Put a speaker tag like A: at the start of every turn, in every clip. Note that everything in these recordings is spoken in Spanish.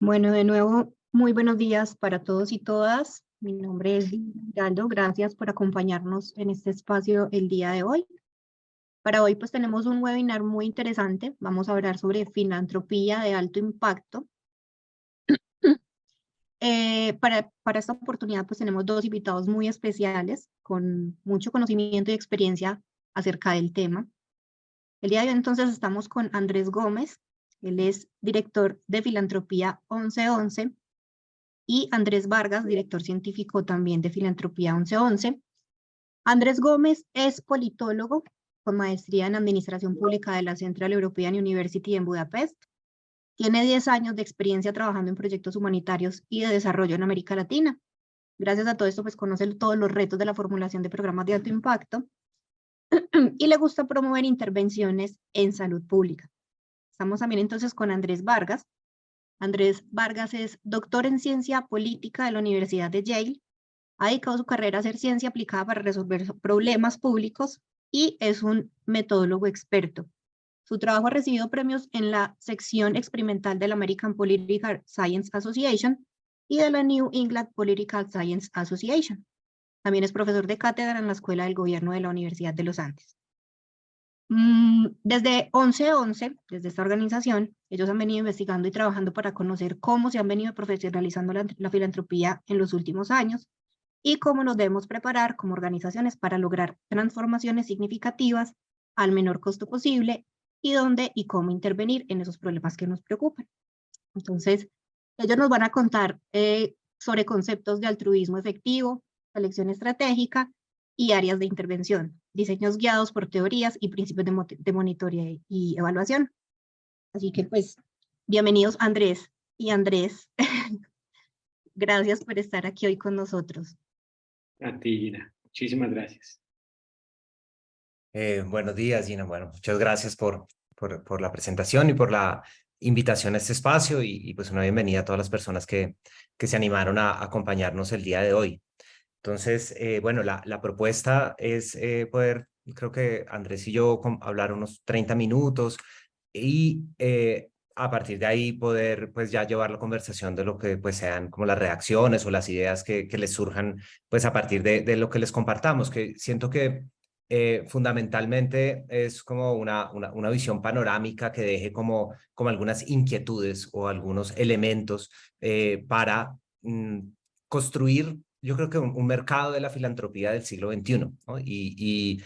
A: Bueno, de nuevo, muy buenos días para todos y todas. Mi nombre es Giraldo. Gracias por acompañarnos en este espacio el día de hoy. Para hoy, pues tenemos un webinar muy interesante. Vamos a hablar sobre filantropía de alto impacto. Para esta oportunidad, pues tenemos dos invitados muy especiales con mucho conocimiento y experiencia acerca del tema. El día de hoy, entonces, estamos con Andrés Gómez. Él es director de Filantropía 1111. Y Andrés Vargas, director científico también de Filantropía 1111. Andrés Gómez es politólogo con maestría en Administración Pública de la Central European University en Budapest. Tiene 10 años de experiencia trabajando en proyectos humanitarios y de desarrollo en América Latina. Gracias a todo esto, pues conoce todos los retos de la formulación de programas de alto impacto y le gusta promover intervenciones en salud pública. Estamos también entonces con Andrés Vargas. Andrés Vargas es doctor en Ciencia Política de la Universidad de Yale. Ha dedicado su carrera a hacer ciencia aplicada para resolver problemas públicos y es un metodólogo experto. Su trabajo ha recibido premios en la sección experimental de la American Political Science Association y de la New England Political Science Association. También es profesor de cátedra en la Escuela del Gobierno de la Universidad de los Andes. Desde 1111, desde esta organización, ellos han venido investigando y trabajando para conocer cómo se han venido profesionalizando la filantropía en los últimos años y cómo nos debemos preparar como organizaciones para lograr transformaciones significativas al menor costo posible y dónde y cómo intervenir en esos problemas que nos preocupan. Entonces, ellos nos van a contar sobre conceptos de altruismo efectivo, selección estratégica y áreas de intervención, diseños guiados por teorías y principios de monitoreo y evaluación. Así que pues, bienvenidos Andrés y Andrés. Gracias por estar aquí hoy con nosotros.
B: A ti, Gina. Muchísimas gracias.
C: Buenos días, Gina. Bueno, muchas gracias por la presentación y por la invitación a este espacio y pues una bienvenida a todas las personas que se animaron a acompañarnos el día de hoy. Entonces, bueno, la propuesta es poder, creo que Andrés y yo hablar unos 30 minutos y a partir de ahí poder pues ya llevar la conversación de lo que pues sean como las reacciones o las ideas que les surjan pues a partir de lo que les compartamos, que siento que fundamentalmente es como una visión panorámica que deje como algunas inquietudes o algunos elementos para construir, yo creo que un mercado de la filantropía del siglo XXI, ¿no? Y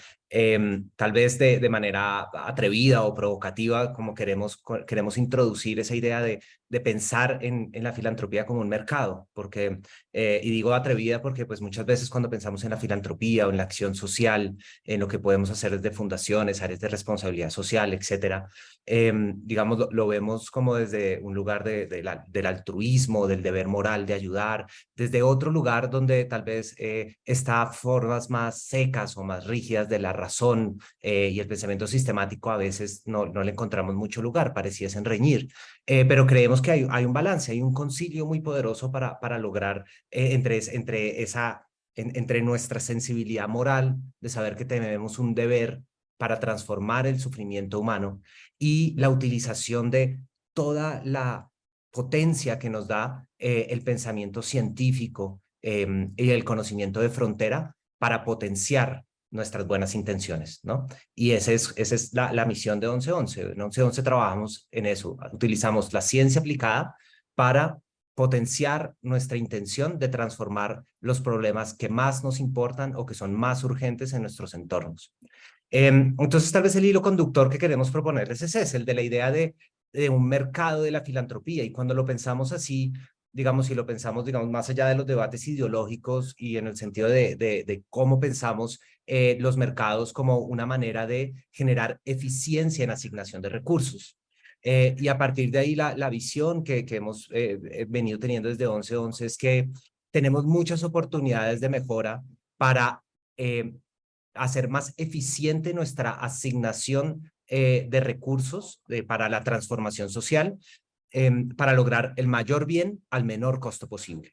C: tal vez de manera atrevida o provocativa, como queremos introducir esa idea de pensar en la filantropía como un mercado, porque, y digo atrevida porque pues muchas veces cuando pensamos en la filantropía o en la acción social, en lo que podemos hacer desde fundaciones, áreas de responsabilidad social, etcétera, digamos, lo vemos como desde un lugar del altruismo, del deber moral de ayudar, desde otro lugar donde tal vez está formas más secas o más rígidas de la razón y el pensamiento sistemático a veces no le encontramos mucho lugar, pareciesen reñir, pero creemos que hay un balance, hay un concilio muy poderoso para lograr entre nuestra sensibilidad moral de saber que tenemos un deber para transformar el sufrimiento humano y la utilización de toda la potencia que nos da el pensamiento científico y el conocimiento de frontera para potenciar nuestras buenas intenciones, ¿no? Y esa es la misión de 1111. En 1111 trabajamos en eso, utilizamos la ciencia aplicada para potenciar nuestra intención de transformar los problemas que más nos importan o que son más urgentes en nuestros entornos. Entonces, tal vez el hilo conductor que queremos proponerles es ese, el de la idea de un mercado de la filantropía. Y cuando lo pensamos así, digamos, si lo pensamos, digamos, más allá de los debates ideológicos y en el sentido de cómo pensamos los mercados como una manera de generar eficiencia en asignación de recursos. Y a partir de ahí la visión que hemos venido teniendo desde 1111 es que tenemos muchas oportunidades de mejora para hacer más eficiente nuestra asignación de recursos para la transformación social, para lograr el mayor bien al menor costo posible.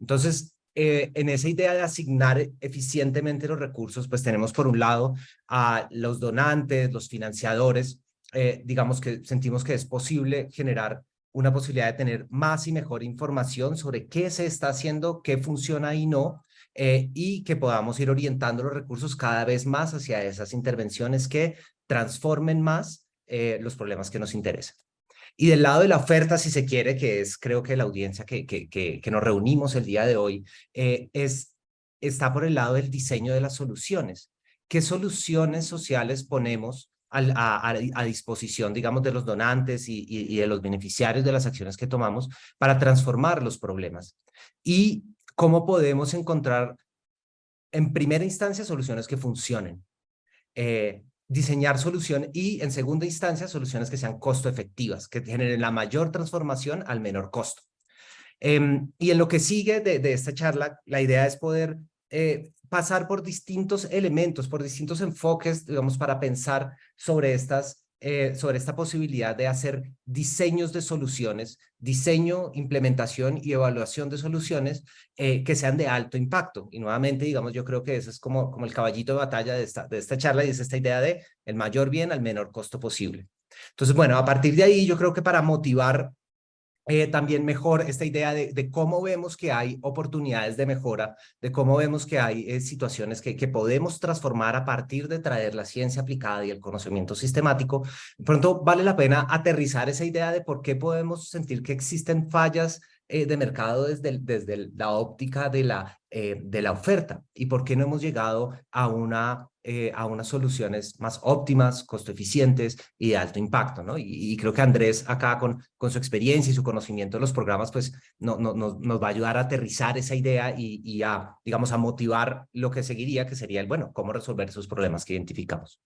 C: Entonces, en esa idea de asignar eficientemente los recursos, pues tenemos por un lado a los donantes, los financiadores, digamos que sentimos que es posible generar una posibilidad de tener más y mejor información sobre qué se está haciendo, qué funciona y no, y que podamos ir orientando los recursos cada vez más hacia esas intervenciones que transformen más los problemas que nos interesan. Y del lado de la oferta, si se quiere, que es creo que la audiencia que nos reunimos el día de hoy, está por el lado del diseño de las soluciones. ¿Qué soluciones sociales ponemos a disposición, digamos, de los donantes y de los beneficiarios de las acciones que tomamos para transformar los problemas? Y cómo podemos encontrar, en primera instancia, soluciones que funcionen. Diseñar soluciones y, en segunda instancia, soluciones que sean costo efectivas, que generen la mayor transformación al menor costo. Y en lo que sigue de esta charla, la idea es poder pasar por distintos elementos, por distintos enfoques, digamos, para pensar sobre esta posibilidad de hacer diseños de soluciones, diseño, implementación y evaluación de soluciones que sean de alto impacto. Y nuevamente, digamos, yo creo que eso es como el caballito de batalla de esta charla, y es esta idea de el mayor bien al menor costo posible. Entonces, bueno, a partir de ahí, yo creo que para motivar también mejor esta idea de cómo vemos que hay oportunidades de mejora, de cómo vemos que hay situaciones que podemos transformar a partir de traer la ciencia aplicada y el conocimiento sistemático. De pronto vale la pena aterrizar esa idea de por qué podemos sentir que existen fallas de mercado desde la óptica de la oferta, y por qué no hemos llegado a unas soluciones más óptimas, costo eficientes y de alto impacto, ¿no? Y creo que Andrés acá con su experiencia y su conocimiento de los programas, pues nos va a ayudar a aterrizar esa idea y a, digamos, a motivar lo que seguiría, que sería bueno, cómo resolver esos problemas que identificamos.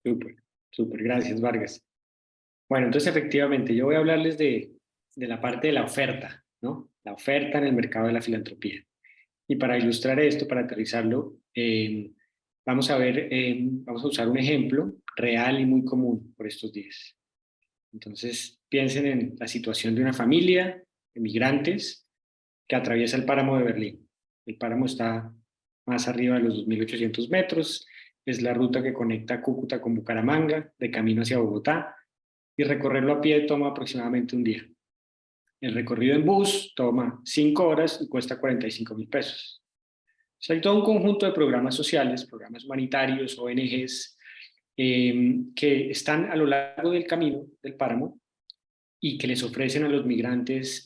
B: Súper, súper, gracias, Vargas. Bueno, entonces efectivamente yo voy a hablarles de la parte de la oferta, ¿no? La oferta en el mercado de la filantropía. Y para ilustrar esto, para aterrizarlo, vamos a usar un ejemplo real y muy común por estos días. Entonces, piensen en la situación de una familia de migrantes que atraviesa el páramo de Berlín. El páramo está más arriba de los 2.800 metros, es la ruta que conecta Cúcuta con Bucaramanga, de camino hacia Bogotá, y recorrerlo a pie toma aproximadamente un día. El recorrido en bus toma 5 horas y cuesta 45.000 pesos. O sea, hay todo un conjunto de programas sociales, programas humanitarios, ONGs, que están a lo largo del camino del páramo y que les ofrecen a los migrantes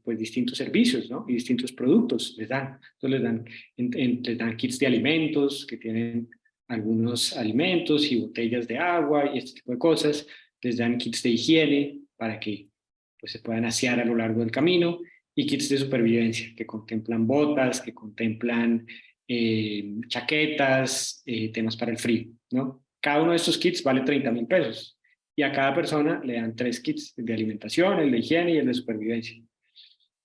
B: pues distintos servicios, ¿no? Y distintos productos les dan. Entonces les dan kits de alimentos que tienen algunos alimentos y botellas de agua y este tipo de cosas. Les dan kits de higiene para que pues, se puedan asear a lo largo del camino, y kits de supervivencia que contemplan botas, que contemplan chaquetas, temas para el frío, ¿no? Cada uno de estos kits vale 30.000 pesos. Y a cada persona le dan 3 kits de alimentación, el de higiene y el de supervivencia.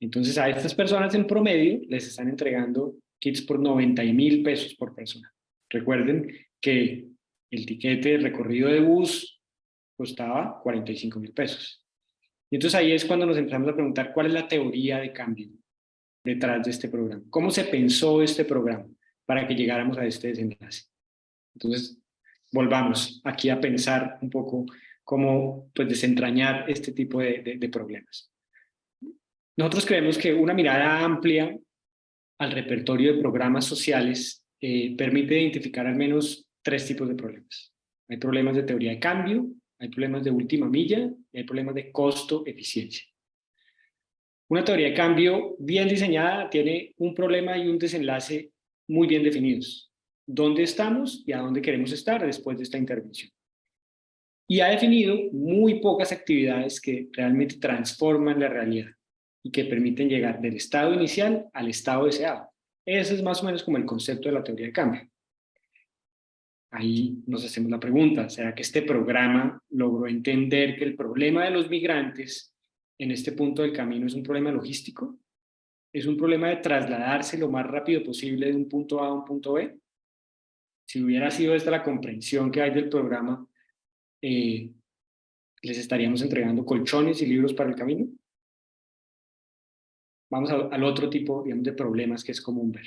B: Entonces a estas personas en promedio les están entregando kits por 90.000 pesos por persona. Recuerden que el tiquete de recorrido de bus costaba 45.000 pesos. Y entonces ahí es cuando nos empezamos a preguntar cuál es la teoría de cambio detrás de este programa. ¿Cómo se pensó este programa para que llegáramos a este desenlace? Entonces, volvamos aquí a pensar un poco cómo pues, desentrañar este tipo de problemas. Nosotros creemos que una mirada amplia al repertorio de programas sociales permite identificar al menos 3 tipos de problemas. Hay problemas de teoría de cambio, hay problemas de última milla y hay problemas de costo-eficiencia. Una teoría de cambio bien diseñada tiene un problema y un desenlace muy bien definidos. ¿Dónde estamos y a dónde queremos estar después de esta intervención? Y ha definido muy pocas actividades que realmente transforman la realidad y que permiten llegar del estado inicial al estado deseado. Ese es más o menos como el concepto de la teoría de cambio. Ahí nos hacemos la pregunta, ¿será que este programa logró entender que el problema de los migrantes en este punto del camino es un problema logístico? ¿Es un problema de trasladarse lo más rápido posible de un punto A a un punto B? Si hubiera sido esta la comprensión que hay del programa, les estaríamos entregando colchones y libros para el camino. Vamos al otro tipo, digamos, de problemas que es común ver.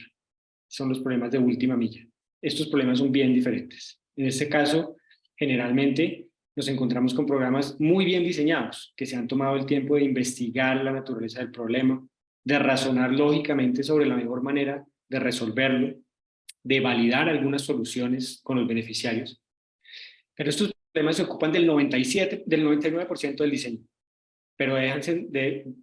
B: Son los problemas de última milla. Estos problemas son bien diferentes. En este caso, generalmente, nos encontramos con programas muy bien diseñados, que se han tomado el tiempo de investigar la naturaleza del problema, de razonar lógicamente sobre la mejor manera de resolverlo, de validar algunas soluciones con los beneficiarios. Pero estos problemas se ocupan del 99% del diseño, pero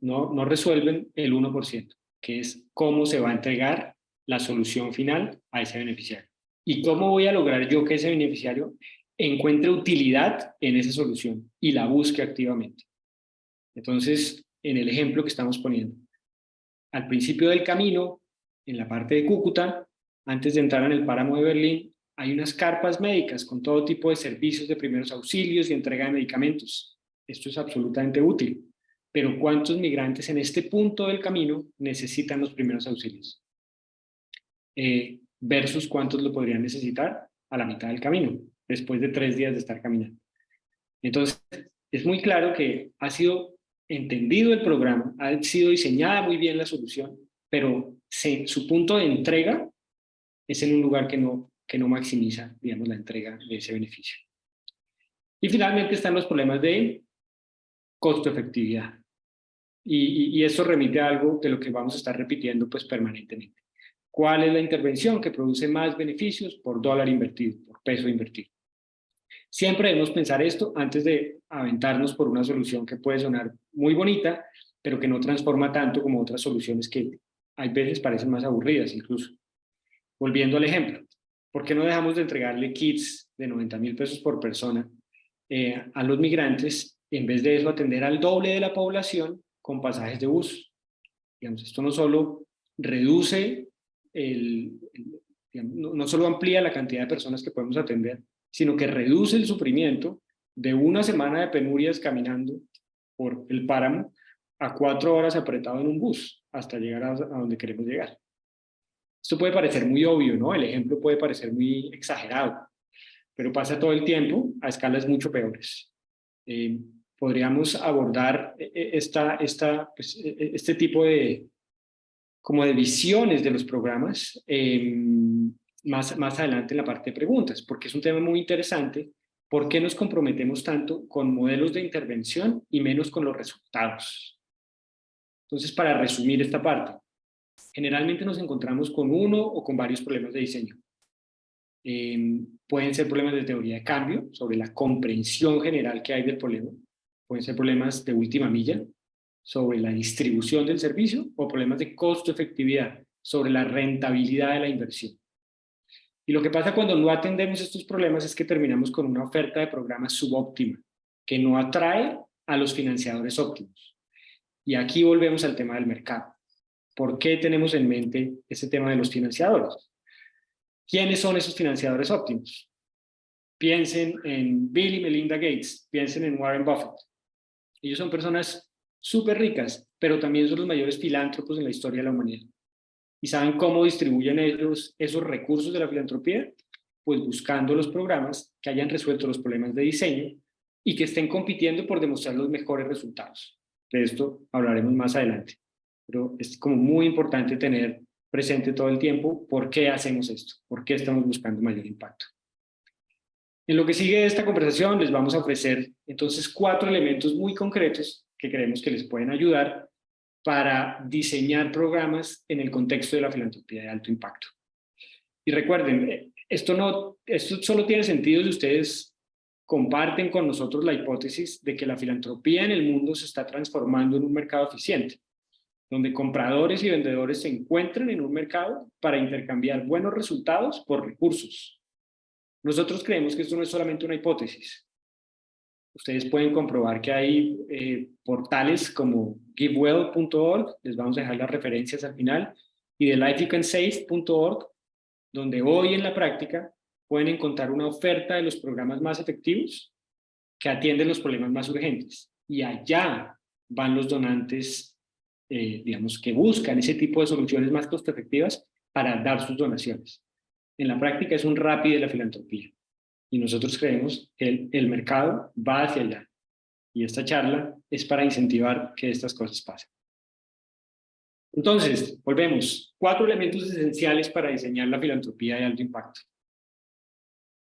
B: no resuelven el 1%, que es cómo se va a entregar la solución final a ese beneficiario. ¿Y cómo voy a lograr yo que ese beneficiario encuentre utilidad en esa solución y la busque activamente? Entonces, en el ejemplo que estamos poniendo, al principio del camino, en la parte de Cúcuta, antes de entrar en el páramo de Berlín, hay unas carpas médicas con todo tipo de servicios de primeros auxilios y entrega de medicamentos. Esto es absolutamente útil. Pero ¿cuántos migrantes en este punto del camino necesitan los primeros auxilios? Versus cuántos lo podrían necesitar a la mitad del camino, después de 3 días de estar caminando. Entonces, es muy claro que ha sido entendido el programa, ha sido diseñada muy bien la solución, pero su punto de entrega es en un lugar que no maximiza, digamos, la entrega de ese beneficio. Y finalmente están los problemas de costo-efectividad. Y esto remite a algo de lo que vamos a estar repitiendo pues permanentemente. ¿Cuál es la intervención que produce más beneficios por dólar invertido, por peso invertido? Siempre debemos pensar esto antes de aventarnos por una solución que puede sonar muy bonita, pero que no transforma tanto como otras soluciones que hay veces parecen más aburridas incluso. Volviendo al ejemplo, ¿por qué no dejamos de entregarle kits de 90.000 pesos por persona a los migrantes, en vez de eso atender al doble de la población con pasajes de bus? Digamos, esto no solo reduce, no solo amplía la cantidad de personas que podemos atender, sino que reduce el sufrimiento de una semana de penurias caminando por el páramo a 4 horas apretado en un bus hasta llegar a donde queremos llegar. Esto puede parecer muy obvio, ¿no? El ejemplo puede parecer muy exagerado, pero pasa todo el tiempo a escalas mucho peores. Podríamos abordar este tipo de visiones de los programas más adelante en la parte de preguntas, porque es un tema muy interesante. ¿Por qué nos comprometemos tanto con modelos de intervención y menos con los resultados? Entonces, para resumir esta parte, generalmente nos encontramos con uno o con varios problemas de diseño. Pueden ser problemas de teoría de cambio, sobre la comprensión general que hay del problema. Pueden ser problemas de última milla, sobre la distribución del servicio, o problemas de costo-efectividad, sobre la rentabilidad de la inversión. Y lo que pasa cuando no atendemos estos problemas es que terminamos con una oferta de programas subóptima, que no atrae a los financiadores óptimos. Y aquí volvemos al tema del mercado. ¿Por qué tenemos en mente ese tema de los financiadores? ¿Quiénes son esos financiadores óptimos? Piensen en Bill y Melinda Gates, piensen en Warren Buffett. Ellos son personas súper ricas, pero también son los mayores filántropos en la historia de la humanidad. ¿Y saben cómo distribuyen ellos esos recursos de la filantropía? Pues buscando los programas que hayan resuelto los problemas de diseño y que estén compitiendo por demostrar los mejores resultados. De esto hablaremos más adelante. Pero es como muy importante tener presente todo el tiempo por qué hacemos esto, por qué estamos buscando mayor impacto. En lo que sigue de esta conversación les vamos a ofrecer entonces 4 elementos muy concretos que creemos que les pueden ayudar para diseñar programas en el contexto de la filantropía de alto impacto. Y recuerden, esto solo tiene sentido si ustedes comparten con nosotros la hipótesis de que la filantropía en el mundo se está transformando en un mercado eficiente, donde compradores y vendedores se encuentran en un mercado para intercambiar buenos resultados por recursos. Nosotros creemos que esto no es solamente una hipótesis. Ustedes pueden comprobar que hay portales como givewell.org, les vamos a dejar las referencias al final, y de lifeyoucansave.org, donde hoy en la práctica pueden encontrar una oferta de los programas más efectivos que atienden los problemas más urgentes. Y allá van los donantes, digamos, que buscan ese tipo de soluciones más costo efectivas para dar sus donaciones. En la práctica es un Rappi de la filantropía. Y nosotros creemos que el mercado va hacia allá. Y esta charla es para incentivar que estas cosas pasen. Entonces, volvemos. 4 elementos esenciales para diseñar la filantropía de alto impacto.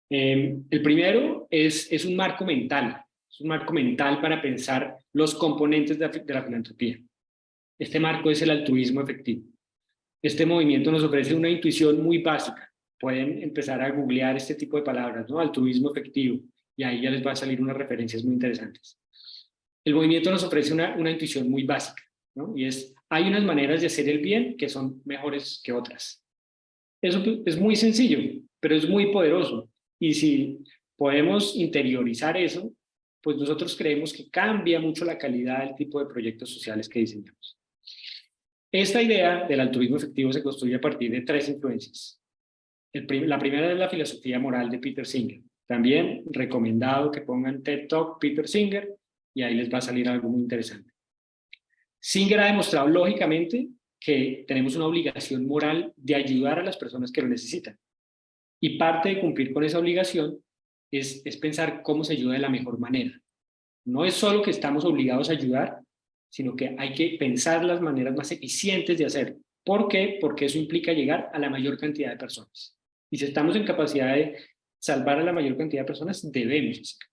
B: El primero es un marco mental. Es un marco mental para pensar los componentes de la filantropía. Este marco es el altruismo efectivo. Este movimiento nos ofrece una intuición muy básica. Pueden empezar a googlear este tipo de palabras, ¿no? Altruismo efectivo, y ahí ya les va a salir unas referencias muy interesantes. El movimiento nos ofrece una intuición muy básica, ¿no? Y hay unas maneras de hacer el bien que son mejores que otras. Eso es muy sencillo, pero es muy poderoso. Y si podemos interiorizar eso, pues nosotros creemos que cambia mucho la calidad del tipo de proyectos sociales que diseñamos. Esta idea del altruismo efectivo se construye a partir de 3 influencias. La primera es la filosofía moral de Peter Singer. También recomendado que pongan TED Talk Peter Singer y ahí les va a salir algo muy interesante. Singer ha demostrado lógicamente que tenemos una obligación moral de ayudar a las personas que lo necesitan. Y parte de cumplir con esa obligación es pensar cómo se ayuda de la mejor manera. No es solo que estamos obligados a ayudar, sino que hay que pensar las maneras más eficientes de hacerlo. ¿Por qué? Porque eso implica llegar a la mayor cantidad de personas. Y si estamos en capacidad de salvar a la mayor cantidad de personas, debemos hacerlo.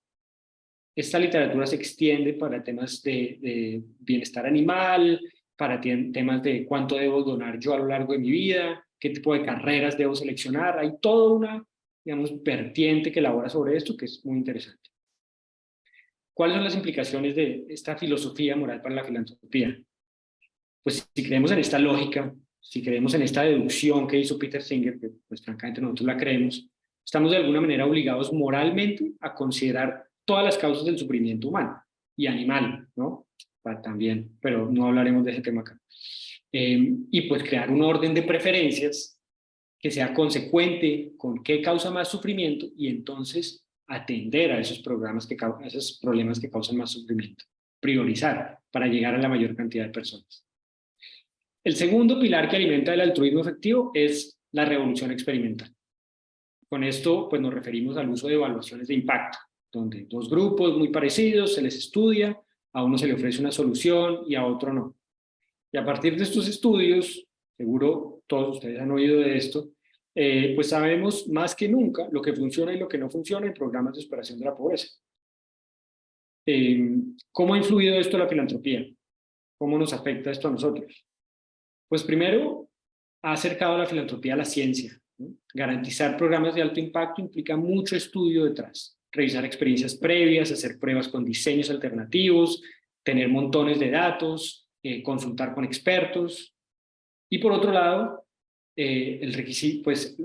B: Esta literatura se extiende para temas de bienestar animal, para temas de cuánto debo donar yo a lo largo de mi vida, qué tipo de carreras debo seleccionar. Hay toda una, digamos, vertiente que elabora sobre esto que es muy interesante. ¿Cuáles son las implicaciones de esta filosofía moral para la filantropía? Pues si creemos en esta lógica, si creemos en esta deducción que hizo Peter Singer, que pues francamente nosotros la creemos, estamos de alguna manera obligados moralmente a considerar todas las causas del sufrimiento humano y animal, ¿no? También, pero no hablaremos de ese tema acá. Y pues crear un orden de preferencias que sea consecuente con qué causa más sufrimiento y entonces atender a esos problemas que causan más sufrimiento. Priorizar para llegar a la mayor cantidad de personas. El segundo pilar que alimenta el altruismo efectivo es la revolución experimental. Con esto pues nos referimos al uso de evaluaciones de impacto, donde 2 grupos muy parecidos se les estudia, a uno se le ofrece una solución y a otro no. Y a partir de estos estudios, seguro todos ustedes han oído de esto, pues sabemos más que nunca lo que funciona y lo que no funciona en programas de superación de la pobreza. ¿Cómo ha influido esto en la filantropía? ¿Cómo nos afecta esto a nosotros? Pues primero, ha acercado la filantropía a la ciencia, ¿no? Garantizar programas de alto impacto implica mucho estudio detrás. Revisar experiencias previas, hacer pruebas con diseños alternativos, tener montones de datos, consultar con expertos. Y por otro lado, el requisito, pues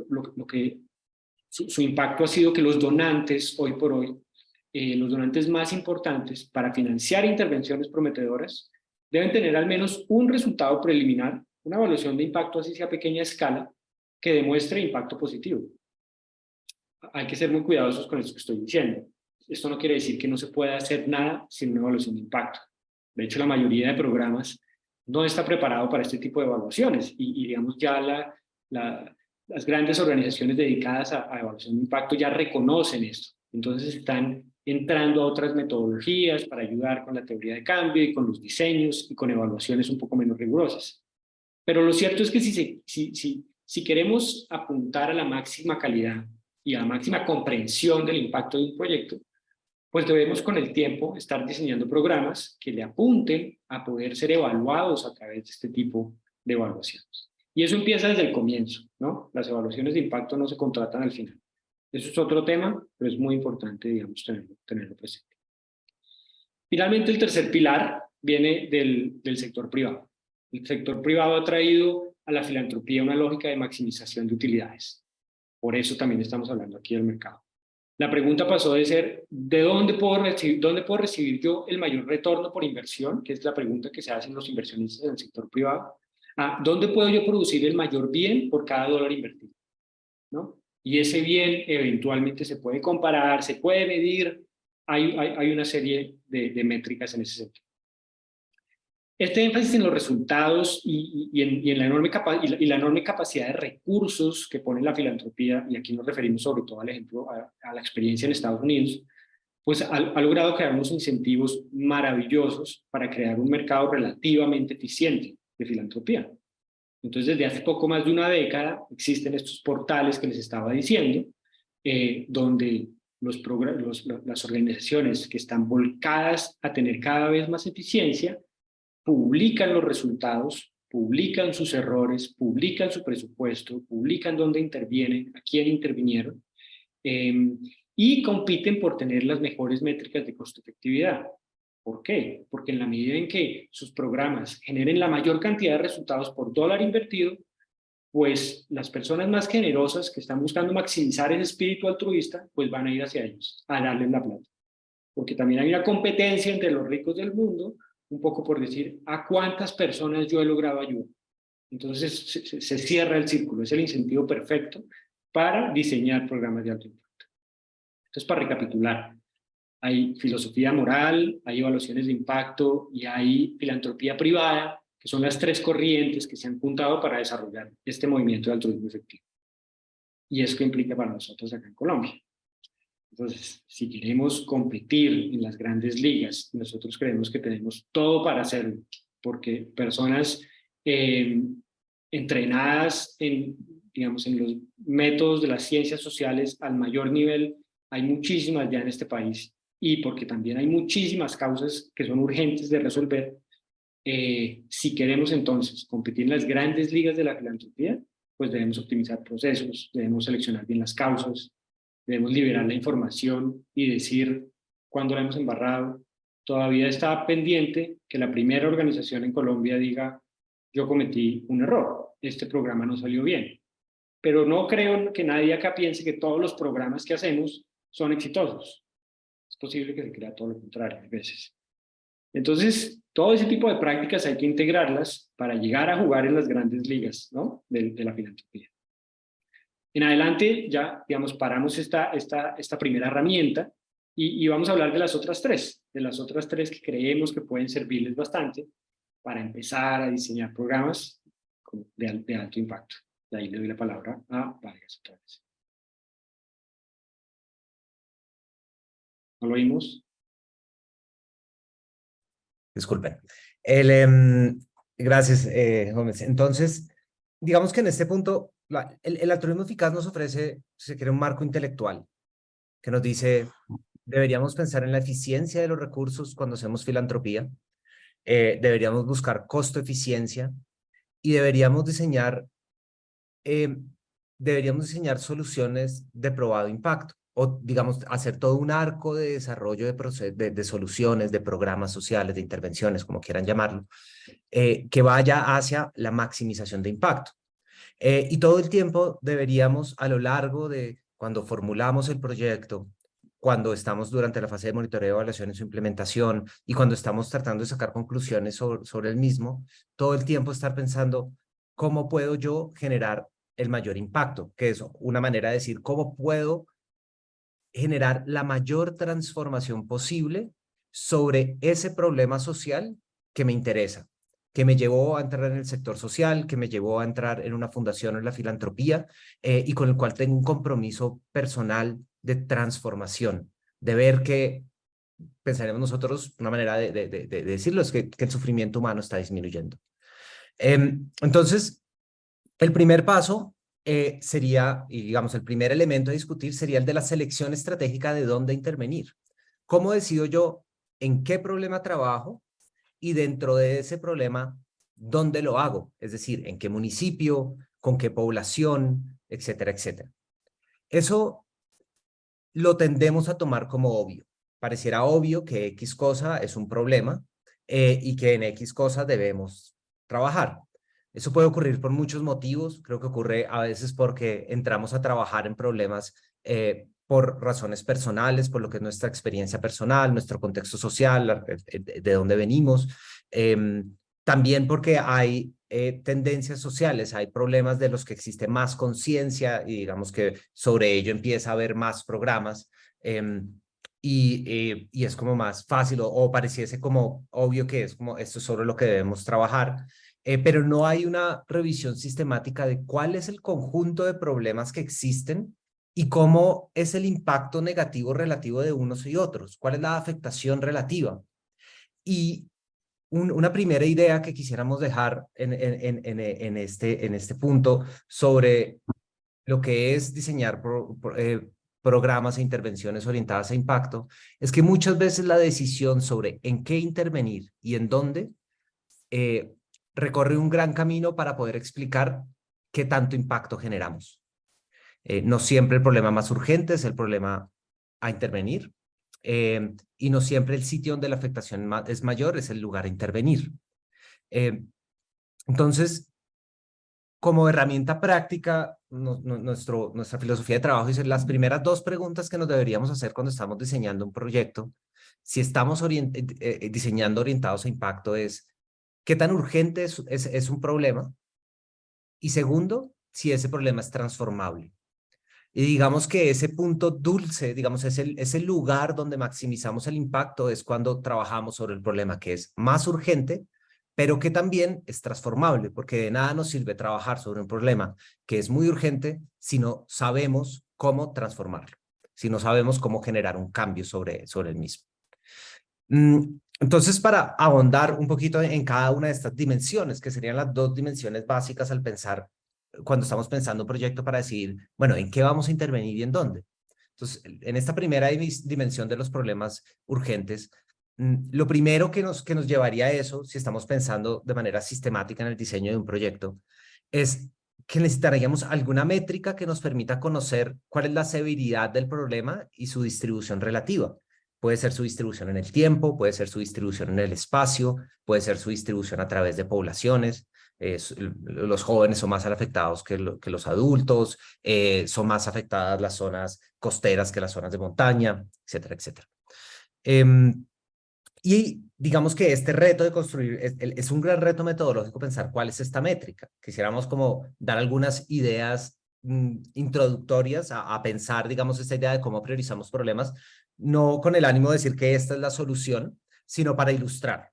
B: su impacto ha sido que los donantes, hoy por hoy, los donantes más importantes para financiar intervenciones prometedoras, deben tener al menos un resultado preliminar, una evaluación de impacto así sea a pequeña escala, que demuestre impacto positivo. Hay que ser muy cuidadosos con esto que estoy diciendo. Esto no quiere decir que no se pueda hacer nada sin una evaluación de impacto. De hecho, la mayoría de programas no está preparado para este tipo de evaluaciones y digamos ya las grandes organizaciones dedicadas a evaluación de impacto ya reconocen esto. Entonces están entrando a otras metodologías para ayudar con la teoría de cambio y con los diseños y con evaluaciones un poco menos rigurosas. Pero lo cierto es que si queremos apuntar a la máxima calidad y a la máxima comprensión del impacto de un proyecto, pues debemos con el tiempo estar diseñando programas que le apunten a poder ser evaluados a través de este tipo de evaluaciones. Y eso empieza desde el comienzo, ¿no? Las evaluaciones de impacto no se contratan al final. Eso es otro tema, pero es muy importante, digamos, tenerlo presente. Finalmente, el tercer pilar viene del sector privado. El sector privado ha traído a la filantropía una lógica de maximización de utilidades. Por eso también estamos hablando aquí del mercado. La pregunta pasó de ser, ¿de dónde puedo recibir yo el mayor retorno por inversión? Que es la pregunta que se hacen los inversionistas en el sector privado. ¿A dónde puedo yo producir el mayor bien por cada dólar invertido? ¿No? Y ese bien eventualmente se puede comparar, se puede medir, hay una serie de métricas en ese sentido. Este énfasis en los resultados y la enorme capacidad de recursos que pone la filantropía, y aquí nos referimos sobre todo al ejemplo, a la experiencia en Estados Unidos, pues ha logrado crear unos incentivos maravillosos para crear un mercado relativamente eficiente de filantropía. Entonces, desde hace poco más de una década existen estos portales que les estaba diciendo, donde las organizaciones que están volcadas a tener cada vez más eficiencia publican los resultados, publican sus errores, publican su presupuesto, publican dónde intervienen, a quién intervinieron, y compiten por tener las mejores métricas de costo-efectividad. ¿Por qué? Porque en la medida en que sus programas generen la mayor cantidad de resultados por dólar invertido, pues las personas más generosas que están buscando maximizar ese espíritu altruista, pues van a ir hacia ellos, a darles la plata. Porque también hay una competencia entre los ricos del mundo, un poco por decir, ¿a cuántas personas yo he logrado ayudar? Entonces se cierra el círculo, es el incentivo perfecto para diseñar programas de alto impacto. Entonces, para recapitular, hay filosofía moral, hay evaluaciones de impacto y hay filantropía privada, que son las tres corrientes que se han juntado para desarrollar este movimiento de altruismo efectivo. Y eso que implica para nosotros acá en Colombia. Entonces, si queremos competir en las grandes ligas, nosotros creemos que tenemos todo para hacerlo, porque personas entrenadas en, digamos, en los métodos de las ciencias sociales al mayor nivel, hay muchísimas ya en este país, y porque también hay muchísimas causas que son urgentes de resolver. Si queremos entonces competir en las grandes ligas de la filantropía, pues debemos optimizar procesos, debemos seleccionar bien las causas, debemos liberar la información y decir cuándo la hemos embarrado. Todavía está pendiente que la primera organización en Colombia diga, yo cometí un error, este programa no salió bien. Pero no creo que nadie acá piense que todos los programas que hacemos son exitosos. Es posible que se crea todo lo contrario a veces. Entonces, todo ese tipo de prácticas hay que integrarlas para llegar a jugar en las grandes ligas, ¿no? de la filantropía. En adelante ya, digamos, paramos esta primera herramienta y vamos a hablar de las otras tres que creemos que pueden servirles bastante para empezar a diseñar programas de alto impacto. De ahí le doy la palabra a Vargas otra vez. ¿No lo oímos?
C: Disculpen. Gracias, Gómez. Entonces, digamos que en este punto, el altruismo eficaz nos ofrece, si se quiere, un marco intelectual que nos dice, deberíamos pensar en la eficiencia de los recursos cuando hacemos filantropía, deberíamos buscar costo-eficiencia y deberíamos diseñar soluciones de probado impacto, o digamos, hacer todo un arco de desarrollo de soluciones, de programas sociales, de intervenciones, como quieran llamarlo, que vaya hacia la maximización de impacto. Y todo el tiempo deberíamos, a lo largo de cuando formulamos el proyecto, cuando estamos durante la fase de monitoreo, evaluación y su implementación, y cuando estamos tratando de sacar conclusiones sobre el mismo, todo el tiempo estar pensando, ¿cómo puedo yo generar el mayor impacto? Que es una manera de decir, ¿cómo puedo generar la mayor transformación posible sobre ese problema social que me interesa, que me llevó a entrar en el sector social, que me llevó a entrar en una fundación o en la filantropía, y con el cual tengo un compromiso personal de transformación, de ver que, pensaremos nosotros, una manera de decirlo es que el sufrimiento humano está disminuyendo. Entonces, el primer paso sería, y digamos, el primer elemento a discutir sería el de la selección estratégica de dónde intervenir. ¿Cómo decido yo en qué problema trabajo y dentro de ese problema dónde lo hago? Es decir, en qué municipio, con qué población, etcétera, etcétera. Eso lo tendemos a tomar como obvio. Pareciera obvio que X cosa es un problema y que en X cosa debemos trabajar. Eso puede ocurrir por muchos motivos. Creo que ocurre a veces porque entramos a trabajar en problemas por razones personales, por lo que es nuestra experiencia personal, nuestro contexto social, de dónde venimos. También porque hay tendencias sociales, hay problemas de los que existe más conciencia y digamos que sobre ello empieza a haber más programas. Y es como más fácil o pareciese como obvio que es como esto es sobre lo que debemos trabajar. Pero no hay una revisión sistemática de cuál es el conjunto de problemas que existen y cómo es el impacto negativo relativo de unos y otros, cuál es la afectación relativa. Y una primera idea que quisiéramos dejar en este punto sobre lo que es diseñar programas e intervenciones orientadas a impacto, es que muchas veces la decisión sobre en qué intervenir y en dónde recorre un gran camino para poder explicar qué tanto impacto generamos. No siempre el problema más urgente es el problema a intervenir, y no siempre el sitio donde la afectación es mayor es el lugar a intervenir. Entonces, como herramienta práctica, nuestra filosofía de trabajo dice las primeras 2 preguntas que nos deberíamos hacer cuando estamos diseñando un proyecto, si estamos diseñando orientados a impacto, es ¿qué tan urgente es un problema? Y segundo, si ese problema es transformable. Y digamos que ese punto dulce, digamos, ese lugar donde maximizamos el impacto es cuando trabajamos sobre el problema que es más urgente, pero que también es transformable, porque de nada nos sirve trabajar sobre un problema que es muy urgente si no sabemos cómo transformarlo, si no sabemos cómo generar un cambio sobre el mismo. Entonces, para ahondar un poquito en cada una de estas dimensiones, que serían las 2 dimensiones básicas al pensar, cuando estamos pensando un proyecto para decidir, bueno, ¿en qué vamos a intervenir y en dónde? Entonces, en esta primera dimensión de los problemas urgentes, lo primero que nos llevaría a eso, si estamos pensando de manera sistemática en el diseño de un proyecto, es que necesitaríamos alguna métrica que nos permita conocer cuál es la severidad del problema y su distribución relativa. Puede ser su distribución en el tiempo, puede ser su distribución en el espacio, puede ser su distribución a través de poblaciones. Los jóvenes son más afectados que los adultos, son más afectadas las zonas costeras que las zonas de montaña, etcétera, etcétera. Y digamos que este reto de construir es un gran reto metodológico pensar cuál es esta métrica. Quisiéramos como dar algunas ideas introductorias a pensar, digamos, esta idea de cómo priorizamos problemas, no con el ánimo de decir que esta es la solución, sino para ilustrar,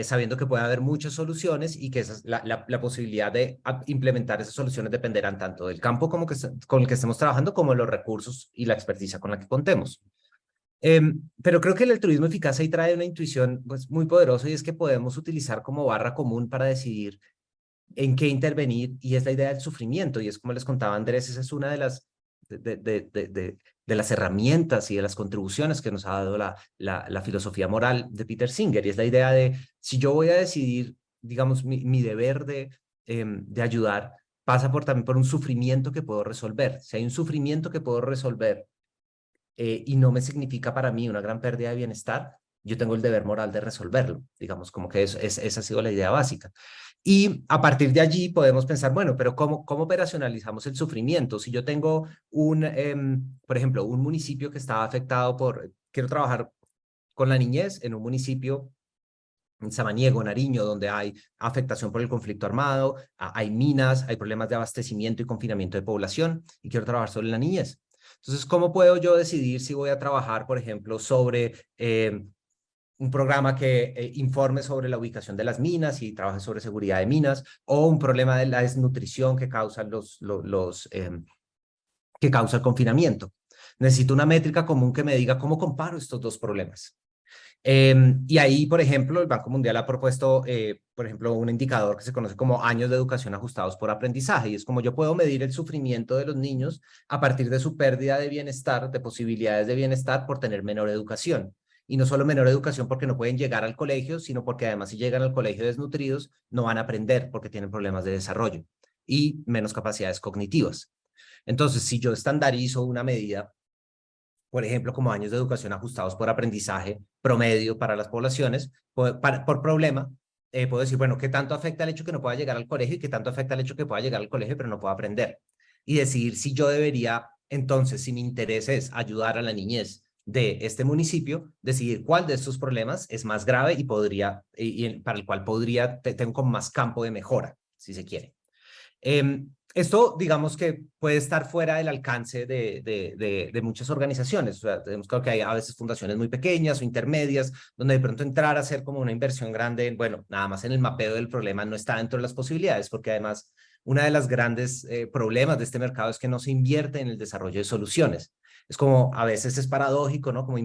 C: sabiendo que puede haber muchas soluciones y que esa es la posibilidad de implementar esas soluciones dependerán tanto del campo con el que estemos trabajando como de los recursos y la experticia con la que contemos. Pero creo que el altruismo eficaz ahí trae una intuición pues, muy poderosa y es que podemos utilizar como barra común para decidir en qué intervenir, y es la idea del sufrimiento, y es como les contaba Andrés, esa es una de las herramientas y de las contribuciones que nos ha dado la filosofía moral de Peter Singer, y es la idea de si yo voy a decidir, digamos, mi deber de ayudar, pasa también por un sufrimiento que puedo resolver. Si hay un sufrimiento que puedo resolver y no me significa para mí una gran pérdida de bienestar, yo tengo el deber moral de resolverlo, digamos, como que esa ha sido la idea básica. Y a partir de allí podemos pensar, bueno, pero ¿cómo operacionalizamos el sufrimiento? Si yo tengo por ejemplo, un municipio que está afectado quiero trabajar con la niñez en un municipio en Samaniego, Nariño, donde hay afectación por el conflicto armado, hay minas, hay problemas de abastecimiento y confinamiento de población, y quiero trabajar sobre la niñez. Entonces, ¿cómo puedo yo decidir si voy a trabajar, por ejemplo, sobre un programa que informe sobre la ubicación de las minas y trabaje sobre seguridad de minas, o un problema de la desnutrición que causa que causa el confinamiento? Necesito una métrica común que me diga cómo comparo estos 2 problemas. Y ahí, por ejemplo, el Banco Mundial ha propuesto, por ejemplo, un indicador que se conoce como años de educación ajustados por aprendizaje, y es como yo puedo medir el sufrimiento de los niños a partir de su pérdida de bienestar, de posibilidades de bienestar por tener menor educación. Y no solo menor educación porque no pueden llegar al colegio, sino porque además si llegan al colegio desnutridos, no van a aprender porque tienen problemas de desarrollo y menos capacidades cognitivas. Entonces, si yo estandarizo una medida, por ejemplo, como años de educación ajustados por aprendizaje promedio para las poblaciones, por problema, puedo decir, bueno, ¿qué tanto afecta el hecho que no pueda llegar al colegio y qué tanto afecta el hecho que pueda llegar al colegio pero no pueda aprender? Y decidir si yo debería, entonces, si mi interés es ayudar a la niñez de este municipio, decidir cuál de estos problemas es más grave y para el cual tengo como más campo de mejora, si se quiere. Esto, digamos que puede estar fuera del alcance de muchas organizaciones. O sea, creo que hay a veces fundaciones muy pequeñas o intermedias, donde de pronto entrar a hacer como una inversión grande, bueno, nada más en el mapeo del problema no está dentro de las posibilidades, porque además una de las grandes problemas de este mercado es que no se invierte en el desarrollo de soluciones. Es como, a veces es paradójico, ¿no? Como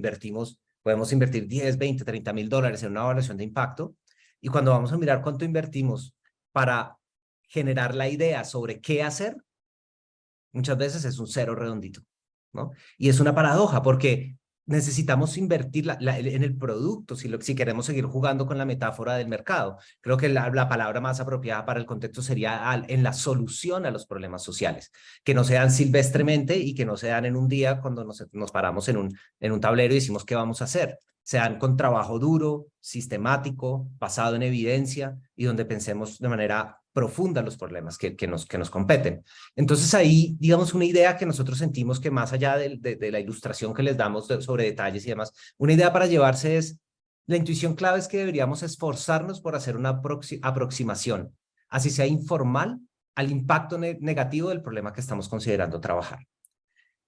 C: podemos invertir 10, 20, 30 mil dólares en una evaluación de impacto, y cuando vamos a mirar cuánto invertimos para generar la idea sobre qué hacer, muchas veces es un cero redondito. ¿no? Y es una paradoja porque necesitamos invertir en el producto si queremos seguir jugando con la metáfora del mercado. Creo que la palabra más apropiada para el contexto sería en la solución a los problemas sociales, que no se dan silvestremente y que no se dan en un día cuando nos paramos en un tablero y decimos qué vamos a hacer. Se dan con trabajo duro, sistemático, basado en evidencia y donde pensemos de manera profunda los problemas que nos competen. Entonces ahí, digamos, una idea que nosotros sentimos que más allá de la ilustración que les damos sobre detalles y demás, una idea para llevarse es, la intuición clave es que deberíamos esforzarnos por hacer una aproximación, así sea informal, al impacto negativo del problema que estamos considerando trabajar.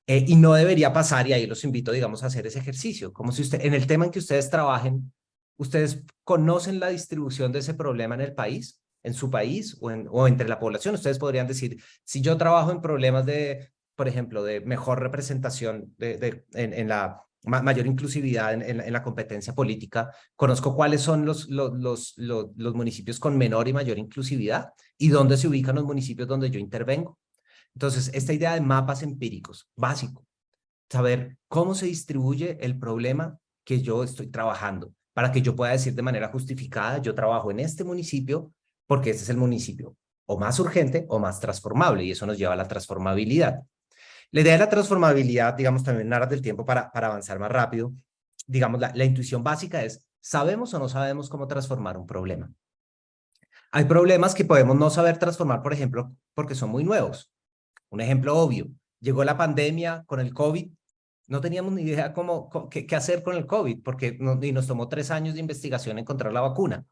C: Y no debería pasar, y ahí los invito, digamos, a hacer ese ejercicio, como si en el tema en que ustedes trabajen, ustedes conocen la distribución de ese problema en el país, en su país o entre la población. Ustedes podrían decir, si yo trabajo en problemas por ejemplo, de mejor representación, en la mayor inclusividad en la competencia política, conozco cuáles son los municipios con menor y mayor inclusividad y dónde se ubican los municipios donde yo intervengo. Entonces, esta idea de mapas empíricos, básico, saber cómo se distribuye el problema que yo estoy trabajando, para que yo pueda decir de manera justificada, yo trabajo en este municipio porque este es el municipio o más urgente o más transformable, y eso nos lleva a la transformabilidad. La idea de la transformabilidad, digamos, también en aras del tiempo para avanzar más rápido, digamos, la intuición básica es, ¿sabemos o no sabemos cómo transformar un problema? Hay problemas que podemos no saber transformar, por ejemplo, porque son muy nuevos. Un ejemplo obvio, llegó la pandemia con el COVID, no teníamos ni idea qué hacer con el COVID, porque y nos tomó 3 años de investigación encontrar la vacuna.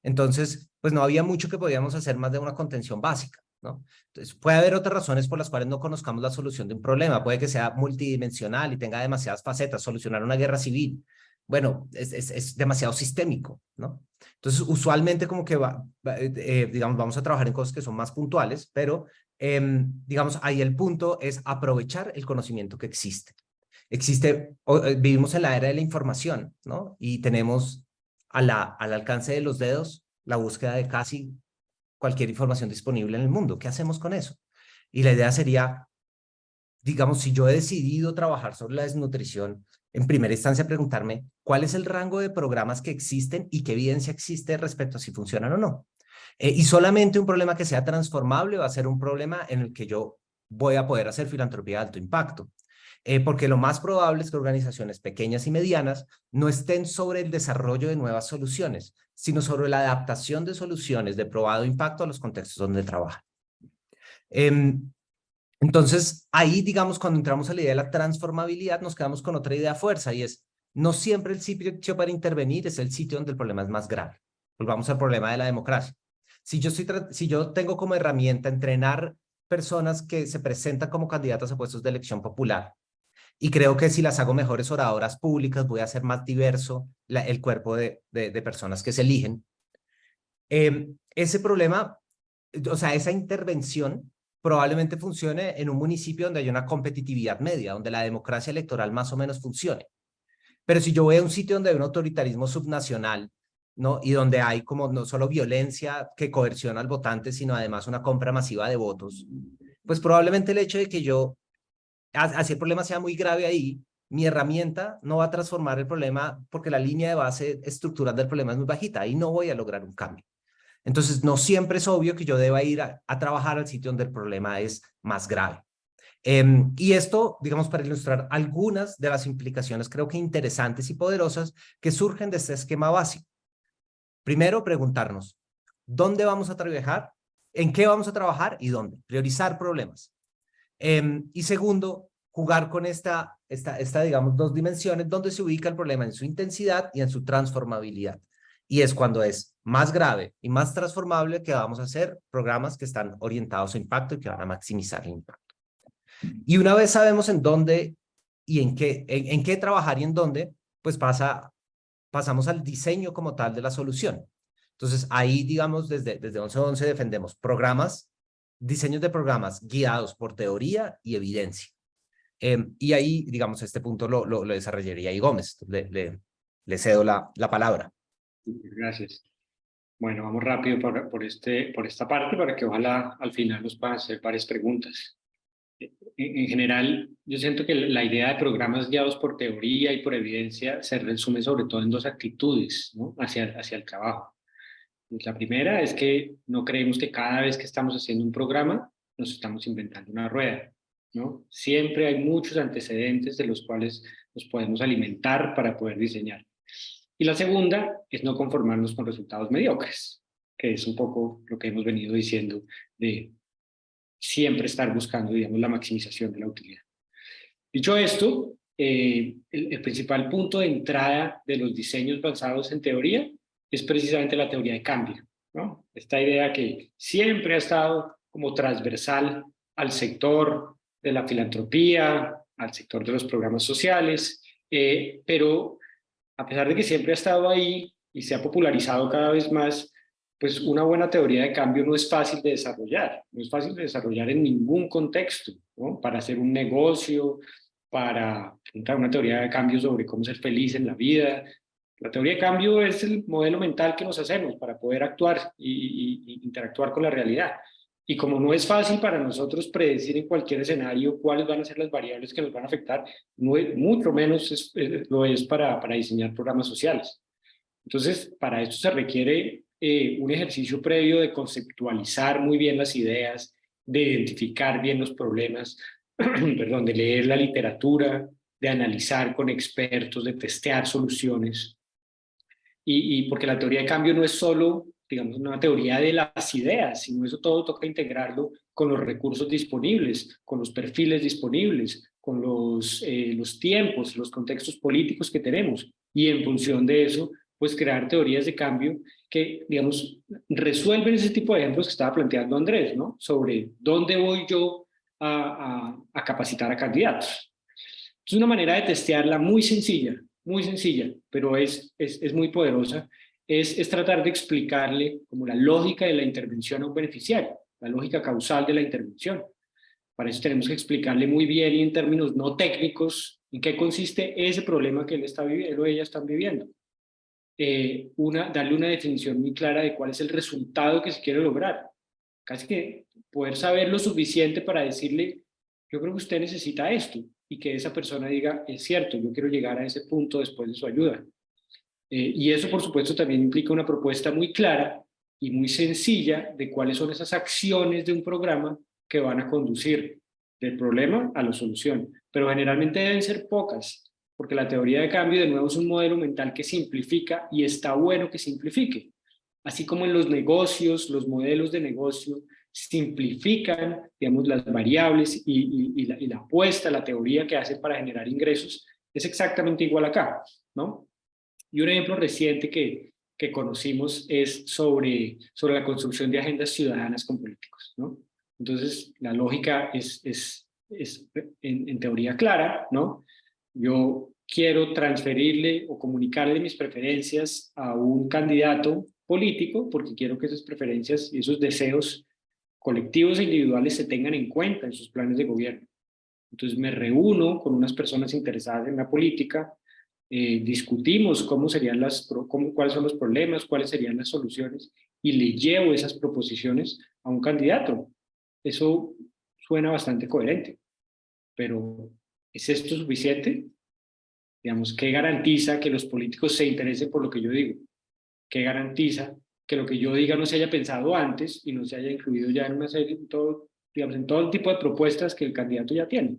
C: Entonces, pues no había mucho que podíamos hacer más de una contención básica, ¿no? Entonces, puede haber otras razones por las cuales no conozcamos la solución de un problema, puede que sea multidimensional y tenga demasiadas facetas, solucionar una guerra civil. Bueno, es demasiado sistémico, ¿no? Entonces, usualmente como que digamos, vamos a trabajar en cosas que son más puntuales, pero digamos, ahí el punto es aprovechar el conocimiento que existe. Vivimos en la era de la información, ¿no? Y tenemos al alcance de los dedos la búsqueda de casi cualquier información disponible en el mundo. ¿Qué hacemos con eso? Y la idea sería, digamos, si yo he decidido trabajar sobre la desnutrición, en primera instancia preguntarme cuál es el rango de programas que existen y qué evidencia existe respecto a si funcionan o no. Y solamente un problema que sea transformable va a ser un problema en el que yo voy a poder hacer filantropía de alto impacto. Porque lo más probable es que organizaciones pequeñas y medianas no estén sobre el desarrollo de nuevas soluciones, sino sobre la adaptación de soluciones de probado impacto a los contextos donde trabajan. Entonces, ahí, digamos, cuando entramos a la idea de la transformabilidad, nos quedamos con otra idea fuerza, y es, no siempre el sitio para intervenir es el sitio donde el problema es más grave. Volvamos al problema de la democracia. Si yo tengo como herramienta entrenar personas que se presentan como candidatas a puestos de elección popular, y creo que si las hago mejores oradoras públicas, voy a hacer más diverso el cuerpo de personas que se eligen. Ese problema, o sea, esa intervención probablemente funcione en un municipio donde hay una competitividad media, donde la democracia electoral más o menos funcione. Pero si yo voy a un sitio donde hay un autoritarismo subnacional, ¿no? Y donde hay como no solo violencia que coerciona al votante, sino además una compra masiva de votos, pues probablemente el hecho de que así el problema sea muy grave ahí, mi herramienta no va a transformar el problema porque la línea de base estructural del problema es muy bajita, ahí no voy a lograr un cambio. Entonces, no siempre es obvio que yo deba ir a trabajar al sitio donde el problema es más grave. Y esto, digamos, para ilustrar algunas de las implicaciones creo que interesantes y poderosas que surgen de este esquema básico. Primero, preguntarnos, ¿dónde vamos a trabajar? ¿En qué vamos a trabajar? ¿Y dónde? Priorizar problemas. Y segundo, jugar con esta, digamos, 2 dimensiones donde se ubica el problema en su intensidad y en su transformabilidad. Y es cuando es más grave y más transformable que vamos a hacer programas que están orientados a impacto y que van a maximizar el impacto. Y una vez sabemos en dónde y en qué trabajar y en dónde, pues pasamos al diseño como tal de la solución. Entonces ahí, digamos, desde 1111 defendemos diseños de programas guiados por teoría y evidencia. Y ahí, digamos, este punto lo desarrollaría ahí Gómez. Le cedo la palabra.
B: Gracias. Bueno, vamos rápido por esta parte para que ojalá al final nos puedan hacer varias preguntas. en general, yo siento que la idea de programas guiados por teoría y por evidencia se resume sobre todo en dos actitudes, ¿no? hacia el trabajo. La primera es que no creemos que cada vez que estamos haciendo un programa nos estamos inventando una rueda, ¿no? Siempre hay muchos antecedentes de los cuales nos podemos alimentar para poder diseñar. Y la segunda es no conformarnos con resultados mediocres, que es un poco lo que hemos venido diciendo de siempre estar buscando, digamos, la maximización de la utilidad. Dicho esto, el principal punto de entrada de los diseños basados en teoría es precisamente la teoría de cambio, ¿no? Esta idea que siempre ha estado como transversal al sector de la filantropía, al sector de los programas sociales, pero a pesar de que siempre ha estado ahí y se ha popularizado cada vez más, pues una buena teoría de cambio no es fácil de desarrollar, no es fácil de desarrollar en ningún contexto, ¿no? Para hacer un negocio, para preguntar una teoría de cambio sobre cómo ser feliz en la vida. La teoría de cambio es el modelo mental que nos hacemos para poder actuar y interactuar con la realidad. Y como no es fácil para nosotros predecir en cualquier escenario cuáles van a ser las variables que nos van a afectar, mucho menos lo es para diseñar programas sociales. Entonces, para esto se requiere un ejercicio previo de conceptualizar muy bien las ideas, de identificar bien los problemas, perdón, de leer la literatura, de analizar con expertos, de testear soluciones. Y porque la teoría de cambio no es solo, digamos, una teoría de las ideas, sino eso todo toca integrarlo con los recursos disponibles, con los perfiles disponibles, con los tiempos, los contextos políticos que tenemos. Y en función de eso, pues crear teorías de cambio que, digamos, resuelven ese tipo de ejemplos que estaba planteando Andrés, ¿no? Sobre dónde voy yo a capacitar a candidatos. Es una manera de testearla muy sencilla, pero es muy poderosa. Es tratar de explicarle como la lógica de la intervención a un beneficiario, la lógica causal de la intervención. Para eso tenemos que explicarle muy bien y en términos no técnicos en qué consiste ese problema que él o ella están viviendo. Darle una definición muy clara de cuál es el resultado que se quiere lograr. Casi que poder saber lo suficiente para decirle, yo creo que usted necesita esto, y que esa persona diga, es cierto, yo quiero llegar a ese punto después de su ayuda. Y eso, por supuesto, también implica una propuesta muy clara y muy sencilla de cuáles son esas acciones de un programa que van a conducir del problema a la solución. Pero generalmente deben ser pocas, porque la teoría de cambio, de nuevo, es un modelo mental que simplifica y está bueno que simplifique. Así como en los negocios, los modelos de negocio simplifican, digamos, las variables y la apuesta, la teoría que hacen para generar ingresos, es exactamente igual acá, ¿no? Y un ejemplo reciente que conocimos es sobre la construcción de agendas ciudadanas con políticos, ¿no? Entonces, la lógica es en teoría clara, ¿no? Yo quiero transferirle o comunicarle mis preferencias a un candidato político porque quiero que esas preferencias y esos deseos colectivos e individuales se tengan en cuenta en sus planes de gobierno. Entonces me reúno con unas personas interesadas en la política, discutimos cuáles son los problemas, cuáles serían las soluciones y le llevo esas proposiciones a un candidato. Eso suena bastante coherente, pero ¿es esto suficiente? Digamos, ¿qué garantiza que los políticos se interesen por lo que yo digo? ¿Qué garantiza que lo que yo diga no se haya pensado antes y no se haya incluido ya en una serie, en todo el tipo de propuestas que el candidato ya tiene?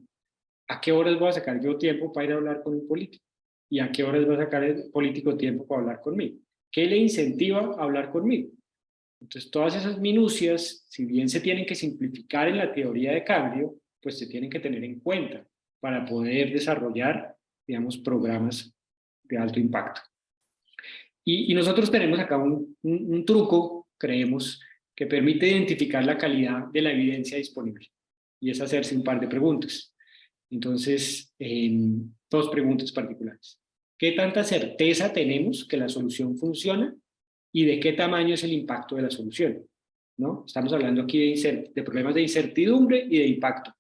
B: ¿A qué horas voy a sacar yo tiempo para ir a hablar con un político? ¿Y a qué horas va a sacar el político tiempo para hablar conmigo? ¿Qué le incentiva a hablar conmigo? Entonces, todas esas minucias, si bien se tienen que simplificar en la teoría de cambio, pues se tienen que tener en cuenta para poder desarrollar, digamos, programas de alto impacto. Y nosotros tenemos acá un truco, creemos, que permite identificar la calidad de la evidencia disponible. Y es hacerse un par de preguntas. Entonces, dos preguntas particulares. ¿Qué tanta certeza tenemos que la solución funciona? ¿Y de qué tamaño es el impacto de la solución? ¿No? Estamos hablando aquí de problemas de incertidumbre y de impacto.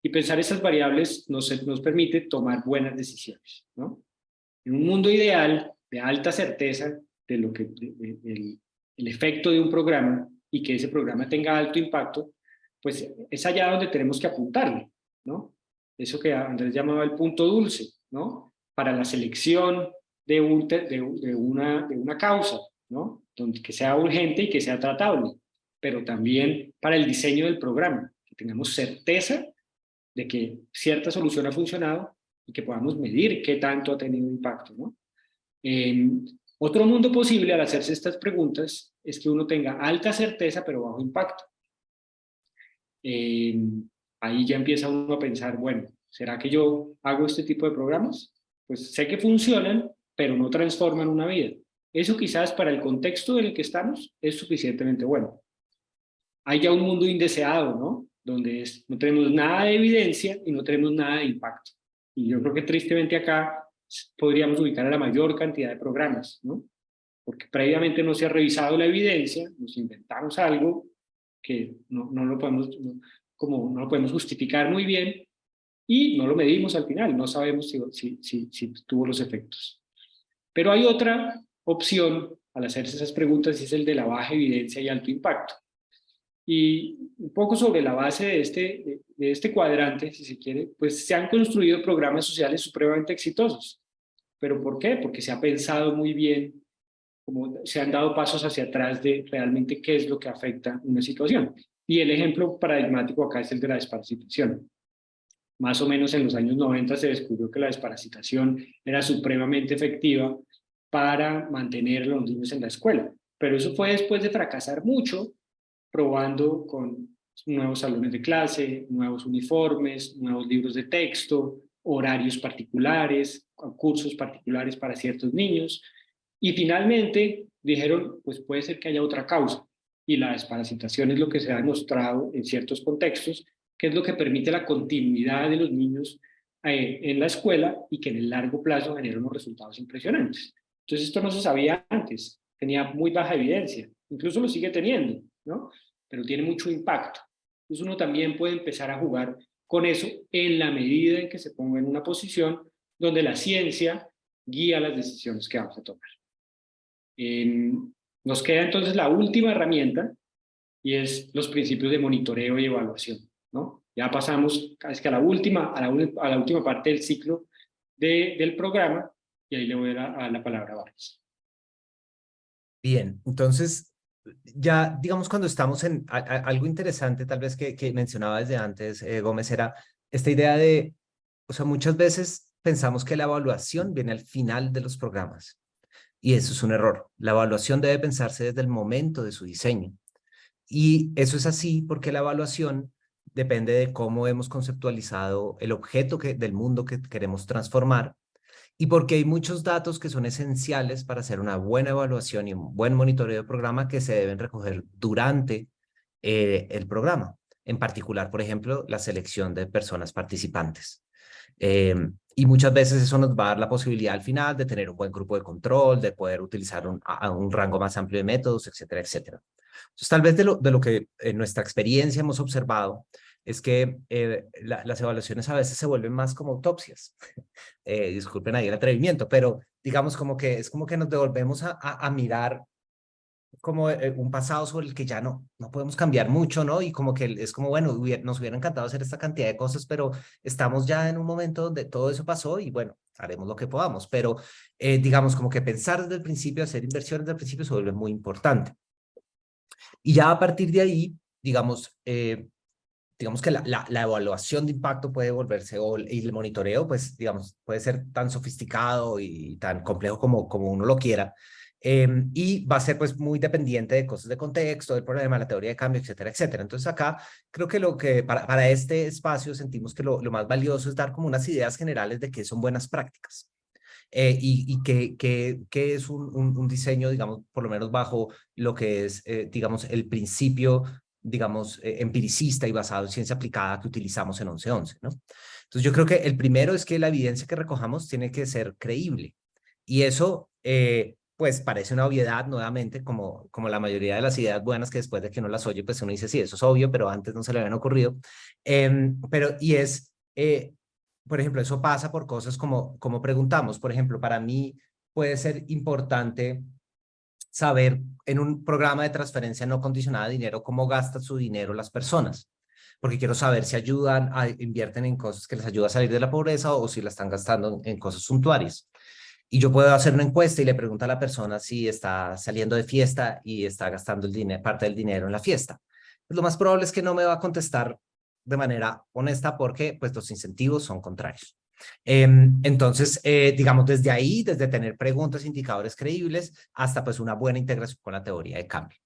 B: Y pensar esas variables nos permite tomar buenas decisiones, ¿no? En un mundo ideal, de alta certeza de lo que el efecto de un programa y que ese programa tenga alto impacto, pues es allá donde tenemos que apuntarle, ¿no? Eso que Andrés llamaba el punto dulce, ¿no? Para la selección de una causa, ¿no? Que sea urgente y que sea tratable, pero también para el diseño del programa, que tengamos certeza de que cierta solución ha funcionado y que podamos medir qué tanto ha tenido impacto, ¿no? Otro mundo posible al hacerse estas preguntas es que uno tenga alta certeza pero bajo impacto. Ahí ya empieza uno a pensar, bueno, ¿será que yo hago este tipo de programas? Pues sé que funcionan, pero no transforman una vida. Eso quizás para el contexto en el que estamos es suficientemente bueno. Hay ya un mundo indeseado, ¿no? Donde no tenemos nada de evidencia y no tenemos nada de impacto. Y yo creo que tristemente acá podríamos ubicar a la mayor cantidad de programas, ¿no? Porque previamente no se ha revisado la evidencia, nos inventamos algo que no lo podemos justificar muy bien y no lo medimos al final, no sabemos si tuvo los efectos. Pero hay otra opción al hacerse esas preguntas y es el de la baja evidencia y alto impacto. Y un poco sobre la base de este cuadrante, si se quiere, pues se han construido programas sociales supremamente exitosos. ¿Pero por qué? Porque se ha pensado muy bien, como se han dado pasos hacia atrás de realmente qué es lo que afecta una situación. Y el ejemplo paradigmático acá es el de la desparasitación. Más o menos en los años 90 se descubrió que la desparasitación era supremamente efectiva para mantener a los niños en la escuela. Pero eso fue después de fracasar mucho, probando con nuevos salones de clase, nuevos uniformes, nuevos libros de texto, horarios particulares, cursos particulares para ciertos niños. Y finalmente dijeron, pues puede ser que haya otra causa. Y la desparasitación es lo que se ha demostrado en ciertos contextos, que es lo que permite la continuidad de los niños en la escuela y que en el largo plazo genera unos resultados impresionantes. Entonces esto no se sabía antes, tenía muy baja evidencia, incluso lo sigue teniendo, ¿no? Pero tiene mucho impacto. Entonces uno también puede empezar a jugar con eso en la medida en que se ponga en una posición donde la ciencia guía las decisiones que vamos a tomar. Nos queda entonces la última herramienta y es los principios de monitoreo y evaluación, ¿no? Ya pasamos casi que a la última parte del ciclo del programa y ahí le voy a dar la palabra a Vargas.
C: Bien, entonces ya digamos cuando estamos en algo interesante tal vez que mencionaba desde antes, Gómez, era esta idea de, o sea, muchas veces pensamos que la evaluación viene al final de los programas y eso es un error. La evaluación debe pensarse desde el momento de su diseño y eso es así porque la evaluación depende de cómo hemos conceptualizado el objeto del mundo que queremos transformar y porque hay muchos datos que son esenciales para hacer una buena evaluación y un buen monitoreo de programa que se deben recoger durante el programa. En particular, por ejemplo, la selección de personas participantes. Y muchas veces eso nos va a dar la posibilidad al final de tener un buen grupo de control, de poder utilizar un rango más amplio de métodos, etcétera, etcétera. Entonces, tal vez de lo que en nuestra experiencia hemos observado es que las evaluaciones a veces se vuelven más como autopsias. Disculpen ahí el atrevimiento, pero digamos como que es como que nos devolvemos a mirar como un pasado sobre el que ya no podemos cambiar mucho, ¿no? Y como que es como, bueno, nos hubiera encantado hacer esta cantidad de cosas, pero estamos ya en un momento donde todo eso pasó y bueno, haremos lo que podamos. Pero digamos como que pensar desde el principio, hacer inversiones desde el principio se vuelve muy importante. Y ya a partir de ahí, digamos que la evaluación de impacto puede volverse, y el monitoreo, pues, digamos, puede ser tan sofisticado y tan complejo como uno lo quiera. Y va a ser, pues, muy dependiente de cosas de contexto, del problema, la teoría de cambio, etcétera, etcétera. Entonces, acá creo que para este espacio sentimos que lo más valioso es dar como unas ideas generales de qué son buenas prácticas. Y que es un diseño, digamos, por lo menos bajo lo que es, digamos, el principio, digamos, empiricista y basado en ciencia aplicada que utilizamos en 1111, ¿no? Entonces yo creo que el primero es que la evidencia que recojamos tiene que ser creíble. Y eso, pues parece una obviedad nuevamente, como la mayoría de las ideas buenas que después de que uno las oye, pues uno dice, sí, eso es obvio, pero antes no se le habían ocurrido. Por ejemplo, eso pasa por cosas como preguntamos. Por ejemplo, para mí puede ser importante saber en un programa de transferencia no condicionada de dinero cómo gastan su dinero las personas. porque quiero saber si invierten en cosas que les ayudan a salir de la pobreza o si la están gastando en cosas suntuarias. Y yo puedo hacer una encuesta y le pregunto a la persona si está saliendo de fiesta y está gastando parte del dinero en la fiesta. Pues lo más probable es que no me va a contestar de manera honesta porque pues, los incentivos son contrarios. Entonces, digamos, desde ahí, desde tener preguntas, indicadores creíbles, hasta pues una buena integración con la teoría de cambio.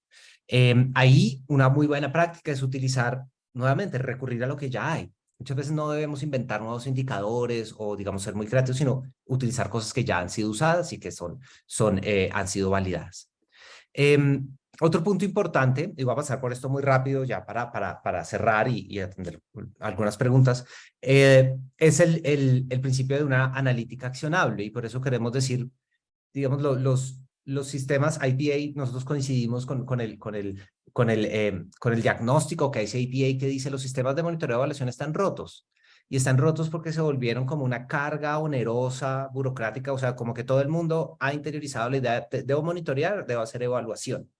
C: Ahí una muy buena práctica es utilizar, nuevamente, recurrir a lo que ya hay. Muchas veces no debemos inventar nuevos indicadores o, digamos, ser muy creativos, sino utilizar cosas que ya han sido usadas y que han sido validadas. Otro punto importante, y voy a pasar por esto muy rápido ya para cerrar y atender algunas preguntas, es el principio de una analítica accionable, y por eso queremos decir, digamos, los sistemas IPA, nosotros coincidimos con el diagnóstico que hace IPA, que dice los sistemas de monitoreo de evaluación están rotos. Y están rotos porque se volvieron como una carga onerosa, burocrática, o sea, como que todo el mundo ha interiorizado la idea de debo monitorear, debo hacer evaluación.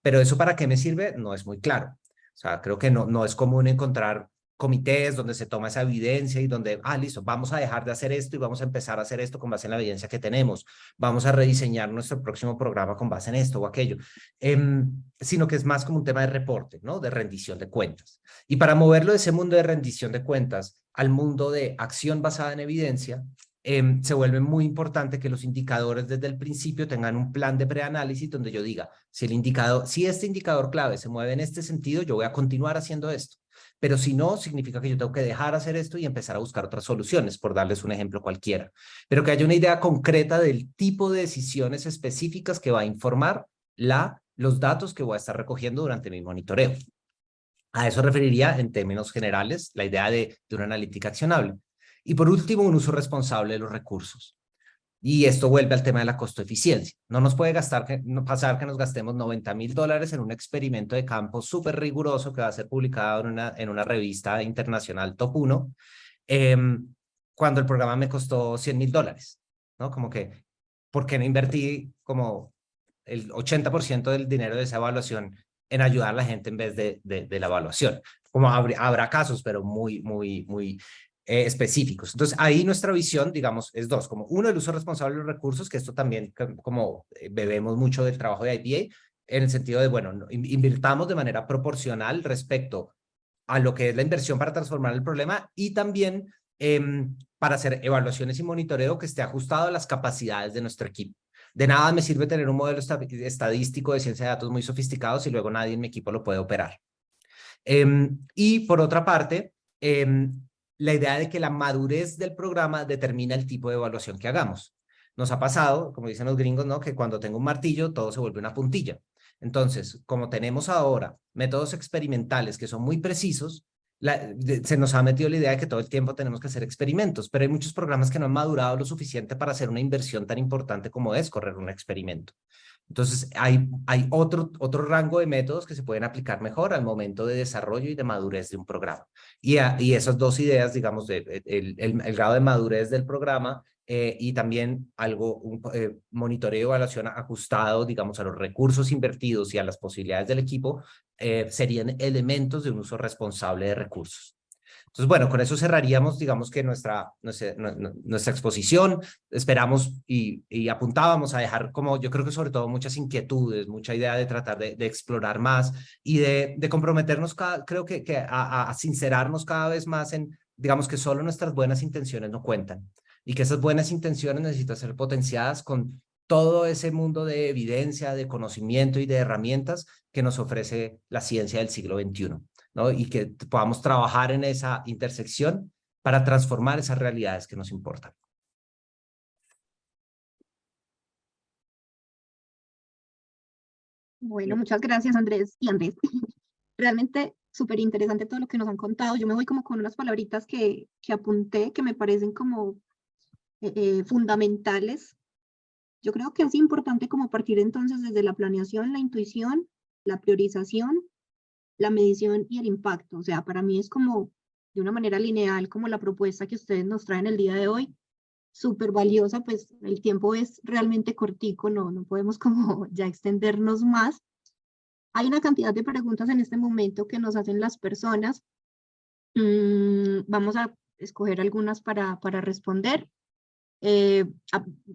C: Pero eso para qué me sirve no es muy claro. O sea, creo que no es común encontrar comités donde se toma esa evidencia y donde, listo, vamos a dejar de hacer esto y vamos a empezar a hacer esto con base en la evidencia que tenemos. Vamos a rediseñar nuestro próximo programa con base en esto o aquello. Sino que es más como un tema de reporte, ¿no? De rendición de cuentas. Y para moverlo de ese mundo de rendición de cuentas al mundo de acción basada en evidencia, se vuelve muy importante que los indicadores desde el principio tengan un plan de preanálisis donde yo diga, si este indicador clave se mueve en este sentido, yo voy a continuar haciendo esto. Pero si no, significa que yo tengo que dejar hacer esto y empezar a buscar otras soluciones, por darles un ejemplo cualquiera. Pero que haya una idea concreta del tipo de decisiones específicas que va a informar los datos que voy a estar recogiendo durante mi monitoreo. A eso referiría en términos generales la idea de una analítica accionable. Y por último, un uso responsable de los recursos. Y esto vuelve al tema de la costo-eficiencia. No nos puede pasar que nos gastemos $90,000 en un experimento de campo súper riguroso que va a ser publicado en una revista internacional top 1, cuando el programa me costó $100,000, ¿no? Como que, ¿por qué no invertí como el 80% del dinero de esa evaluación en ayudar a la gente en vez de la evaluación? Como habrá casos, pero muy específicos. Entonces, ahí nuestra visión, digamos, es dos, como uno, el uso responsable de los recursos, que esto también como bebemos mucho del trabajo de IPA, en el sentido de, bueno, invirtamos de manera proporcional respecto a lo que es la inversión para transformar el problema y también para hacer evaluaciones y monitoreo que esté ajustado a las capacidades de nuestro equipo. De nada me sirve tener un modelo estadístico de ciencia de datos muy sofisticado si luego nadie en mi equipo lo puede operar. Y por otra parte, la idea de que la madurez del programa determina el tipo de evaluación que hagamos. Nos ha pasado, como dicen los gringos, ¿no? Que cuando tengo un martillo todo se vuelve una puntilla. Entonces, como tenemos ahora métodos experimentales que son muy precisos, se nos ha metido la idea de que todo el tiempo tenemos que hacer experimentos, pero hay muchos programas que no han madurado lo suficiente para hacer una inversión tan importante como es correr un experimento. Entonces, hay otro rango de métodos que se pueden aplicar mejor al momento de desarrollo y de madurez de un programa. Y esas dos ideas, digamos, el grado de madurez del programa y también un monitoreo y evaluación ajustado, digamos, a los recursos invertidos y a las posibilidades del equipo, serían elementos de un uso responsable de recursos. Entonces, bueno, con eso cerraríamos, digamos que nuestra exposición. Esperamos y apuntábamos a dejar como, yo creo que sobre todo muchas inquietudes, mucha idea de tratar de explorar más y de comprometernos, creo que a sincerarnos cada vez más en, digamos que solo nuestras buenas intenciones no cuentan y que esas buenas intenciones necesitan ser potenciadas con todo ese mundo de evidencia, de conocimiento y de herramientas que nos ofrece la ciencia del siglo XXI. ¿No? Y que podamos trabajar en esa intersección para transformar esas realidades que nos importan.
A: Bueno, muchas gracias, Andrés y Andrés. Realmente súper interesante todo lo que nos han contado. Yo me voy como con unas palabritas que apunté que me parecen como fundamentales. Yo creo que es importante como partir entonces desde la planeación, la intuición, la priorización, la medición y el impacto. O sea, para mí es como de una manera lineal, como la propuesta que ustedes nos traen el día de hoy, súper valiosa, pues el tiempo es realmente cortico, no podemos como ya extendernos más, Hay una cantidad de preguntas en este momento que nos hacen las personas. Vamos a escoger algunas para responder.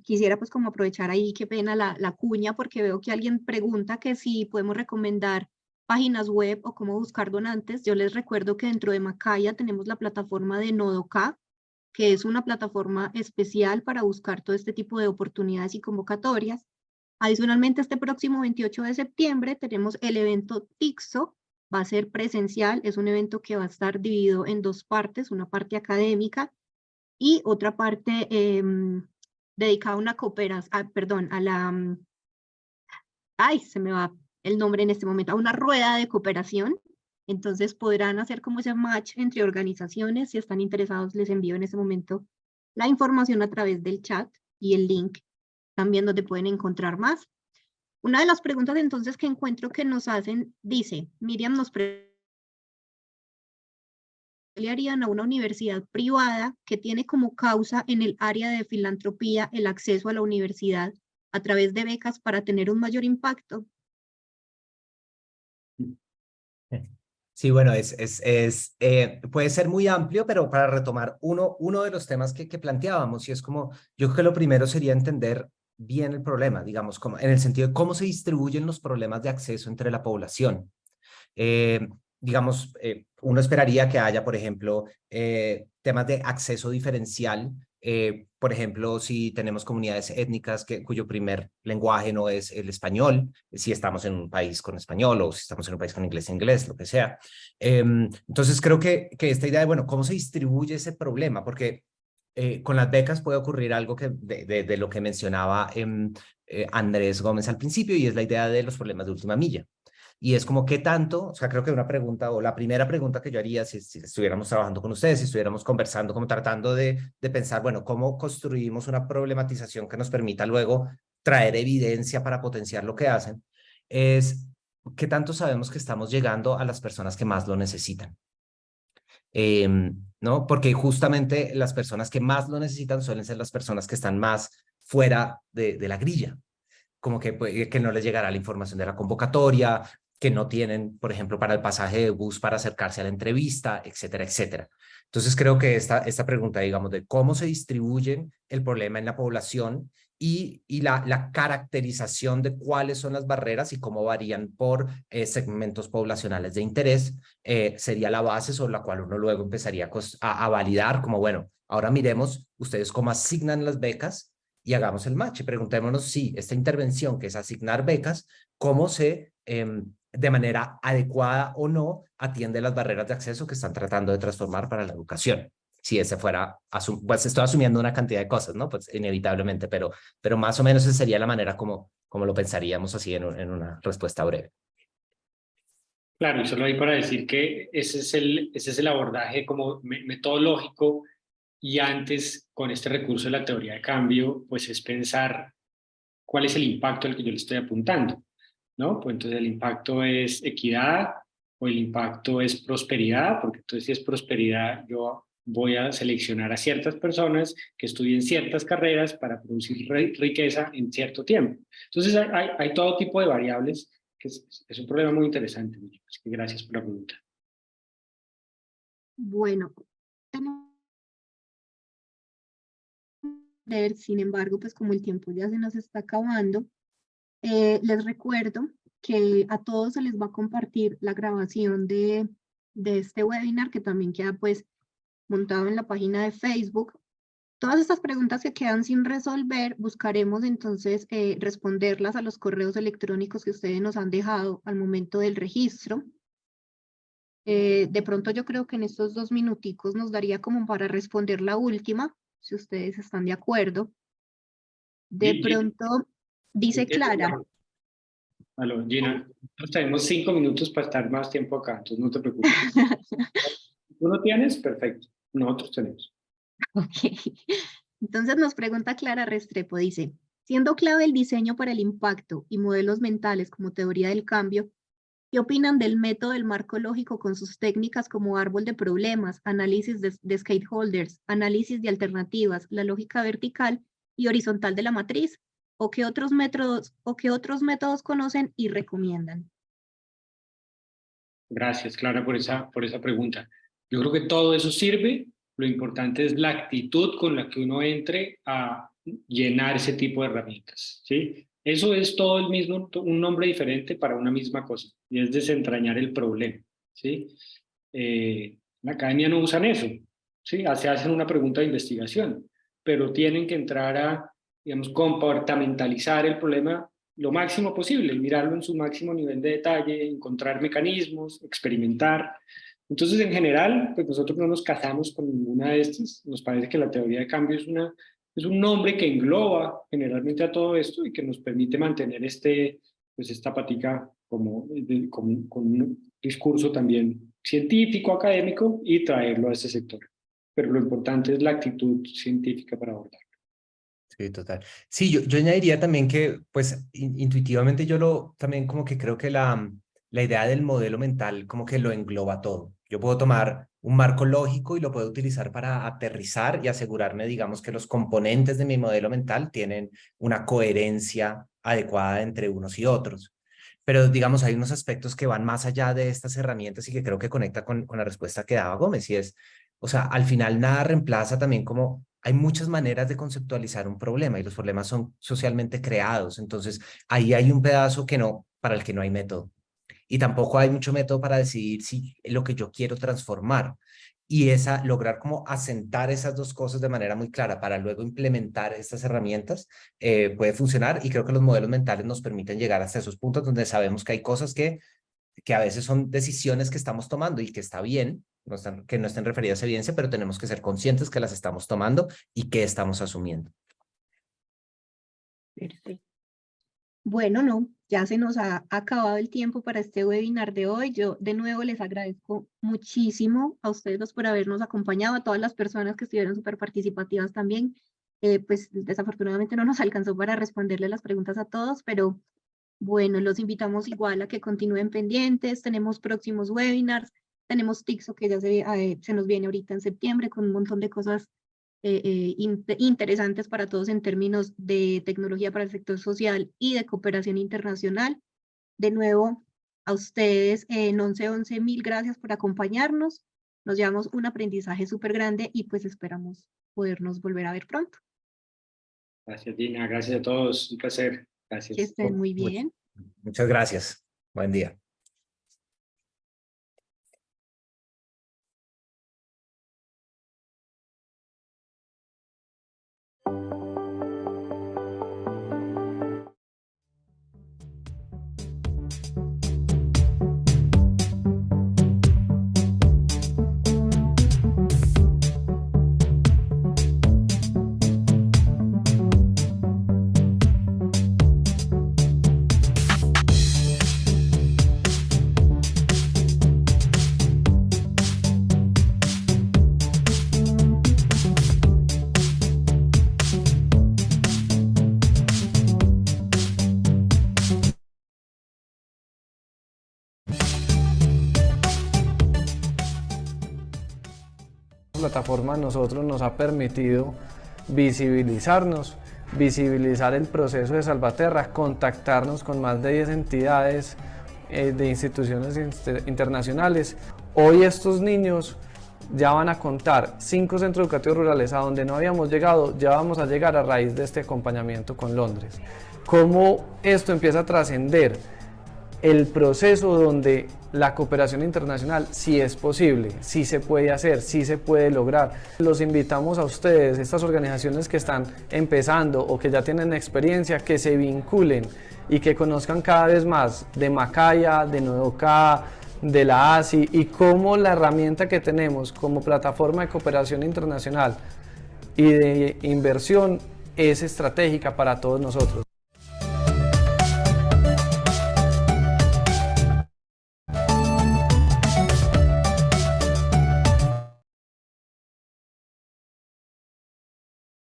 A: Quisiera pues como aprovechar ahí, qué pena la cuña, porque veo que alguien pregunta que si podemos recomendar páginas web o cómo buscar donantes. Yo les recuerdo que dentro de Macaya tenemos la plataforma de Nodoka, que es una plataforma especial para buscar todo este tipo de oportunidades y convocatorias. Adicionalmente, este próximo 28 de septiembre tenemos el evento TICSO, va a ser presencial, es un evento que va a estar dividido en dos partes, una parte académica y otra parte dedicada a una cooperación, perdón, a la, ay, se me va el nombre en este momento, a una rueda de cooperación. Entonces podrán hacer como ese match entre organizaciones. Si están interesados, les envío en este momento la información a través del chat y el link también donde pueden encontrar más. Una de las preguntas entonces que encuentro que nos hacen, dice, Miriam nos le harían a una universidad privada que tiene como causa en el área de filantropía el acceso a la universidad a través de becas para tener un mayor impacto?
C: Sí, bueno, puede ser muy amplio, pero para retomar uno de los temas que planteábamos, y es como, yo creo que lo primero sería entender bien el problema, digamos, como, en el sentido de cómo se distribuyen los problemas de acceso entre la población. Digamos, uno esperaría que haya, por ejemplo, temas de acceso diferencial. Por ejemplo, si tenemos comunidades étnicas cuyo primer lenguaje no es el español, si estamos en un país con español o si estamos en un país con inglés, lo que sea. Entonces, creo que esta idea de, bueno, ¿cómo se distribuye ese problema? Porque con las becas puede ocurrir algo que de lo que mencionaba Andrés Gómez al principio, y es la idea de los problemas de última milla. Y es como, ¿qué tanto? O sea, creo que una pregunta, o la primera pregunta que yo haría si estuviéramos trabajando con ustedes, si estuviéramos conversando, como tratando de pensar, bueno, ¿cómo construimos una problematización que nos permita luego traer evidencia para potenciar lo que hacen? Es, ¿qué tanto sabemos que estamos llegando a las personas que más lo necesitan? ¿No? Porque justamente las personas que más lo necesitan suelen ser las personas que están más fuera de la grilla, como que no les llegará la información de la convocatoria, que no tienen, por ejemplo, para el pasaje de bus para acercarse a la entrevista, etcétera, etcétera. Entonces creo que esta pregunta, digamos, de cómo se distribuye el problema en la población y la caracterización de cuáles son las barreras y cómo varían por segmentos poblacionales de interés, sería la base sobre la cual uno luego empezaría a validar como, bueno, ahora miremos ustedes cómo asignan las becas y hagamos el match y preguntémonos si esta intervención, que es asignar becas, cómo de manera adecuada o no, atiende las barreras de acceso que están tratando de transformar para la educación. Si ese fuera, pues estoy asumiendo una cantidad de cosas, ¿no? Pues inevitablemente, pero más o menos esa sería la manera como lo pensaríamos así en una respuesta breve.
B: Claro, y solo ahí para decir que ese es el abordaje como metodológico, y antes con este recurso de la teoría de cambio, pues es pensar cuál es el impacto al que yo le estoy apuntando, ¿no? Pues entonces el impacto es equidad o el impacto es prosperidad, porque entonces si es prosperidad yo voy a seleccionar a ciertas personas que estudien ciertas carreras para producir riqueza en cierto tiempo. Entonces hay todo tipo de variables, que es un problema muy interesante. Así que gracias por la pregunta.
A: Bueno, sin embargo, pues como el tiempo ya se nos está acabando, les recuerdo que a todos se les va a compartir la grabación de este webinar, que también queda pues montado en la página de Facebook. Todas estas preguntas que quedan sin resolver, buscaremos entonces responderlas a los correos electrónicos que ustedes nos han dejado al momento del registro. De pronto yo creo que en estos 2 minuticos nos daría como para responder la última, si ustedes están de acuerdo. De pronto, dice Clara.
B: Aló, Gina, nosotros tenemos 5 minutos para estar más tiempo acá, entonces no te preocupes. ¿Tú no tienes? Perfecto, nosotros tenemos.
A: Ok. Entonces nos pregunta Clara Restrepo, dice, siendo clave el diseño para el impacto y modelos mentales como teoría del cambio, ¿qué opinan del método del marco lógico con sus técnicas como árbol de problemas, análisis de stakeholders, análisis de alternativas, la lógica vertical y horizontal de la matriz? ¿O qué otros métodos conocen y recomiendan?
B: Gracias, Clara, por esa pregunta. Yo creo que todo eso sirve. Lo importante es la actitud con la que uno entre a llenar ese tipo de herramientas, ¿sí? Eso es todo el mismo, un nombre diferente para una misma cosa, y es desentrañar el problema, ¿sí? En la academia no usan eso, ¿sí? Se hacen una pregunta de investigación, pero tienen que entrar a, digamos, comportamentalizar el problema lo máximo posible, mirarlo en su máximo nivel de detalle, encontrar mecanismos, experimentar. Entonces, en general, pues nosotros no nos casamos con ninguna de estas. Nos parece que la teoría de cambio es un nombre que engloba generalmente a todo esto y que nos permite mantener esta patica con un discurso también científico, académico, y traerlo a ese sector. Pero lo importante es la actitud científica para abordar.
C: Sí, total. Sí, yo añadiría también que, pues, intuitivamente también como que creo que la idea del modelo mental como que lo engloba todo. Yo puedo tomar un marco lógico y lo puedo utilizar para aterrizar y asegurarme, digamos, que los componentes de mi modelo mental tienen una coherencia adecuada entre unos y otros. Pero, digamos, hay unos aspectos que van más allá de estas herramientas y que creo que conecta con la respuesta que daba Gómez, y es, o sea, al final nada reemplaza también como hay muchas maneras de conceptualizar un problema y los problemas son socialmente creados. Entonces, ahí hay un pedazo para el que no hay método. Y tampoco hay mucho método para decidir si lo que yo quiero transformar. Y lograr como asentar esas dos cosas de manera muy clara para luego implementar estas herramientas puede funcionar, y creo que los modelos mentales nos permiten llegar hasta esos puntos donde sabemos que hay cosas que a veces son decisiones que estamos tomando y que está bien, que no estén referidas a evidencia, pero tenemos que ser conscientes que las estamos tomando y que estamos asumiendo.
A: Perfecto. Bueno, no, ya se nos ha acabado el tiempo para este webinar de hoy. Yo de nuevo les agradezco muchísimo a ustedes dos por habernos acompañado, a todas las personas que estuvieron súper participativas también. Pues desafortunadamente no nos alcanzó para responderle las preguntas a todos, pero bueno, los invitamos igual a que continúen pendientes. Tenemos próximos webinars, tenemos TICSO que ya se nos viene ahorita en septiembre con un montón de cosas interesantes para todos en términos de tecnología para el sector social y de cooperación internacional. De nuevo, a ustedes en 1111, mil gracias por acompañarnos. Nos llevamos un aprendizaje súper grande y pues esperamos podernos volver a ver pronto.
B: Gracias, Gina. Gracias a todos. Un placer. Gracias.
A: Que estén muy bien.
C: Muchas gracias. Buen día.
D: La plataforma a nosotros nos ha permitido visibilizarnos, visibilizar el proceso de Salvaterra, contactarnos con más de 10 entidades de instituciones internacionales. Hoy estos niños ya van a contar 5 centros educativos rurales a donde no habíamos llegado, ya vamos a llegar a raíz de este acompañamiento con Londres. Cómo esto empieza a trascender el proceso donde la cooperación internacional sí es posible, sí se puede hacer, sí se puede lograr. Los invitamos a ustedes, estas organizaciones que están empezando o que ya tienen experiencia, que se vinculen y que conozcan cada vez más de Macaya, de Nodoka, de la ASI, y cómo la herramienta que tenemos como plataforma de cooperación internacional y de inversión es estratégica para todos nosotros.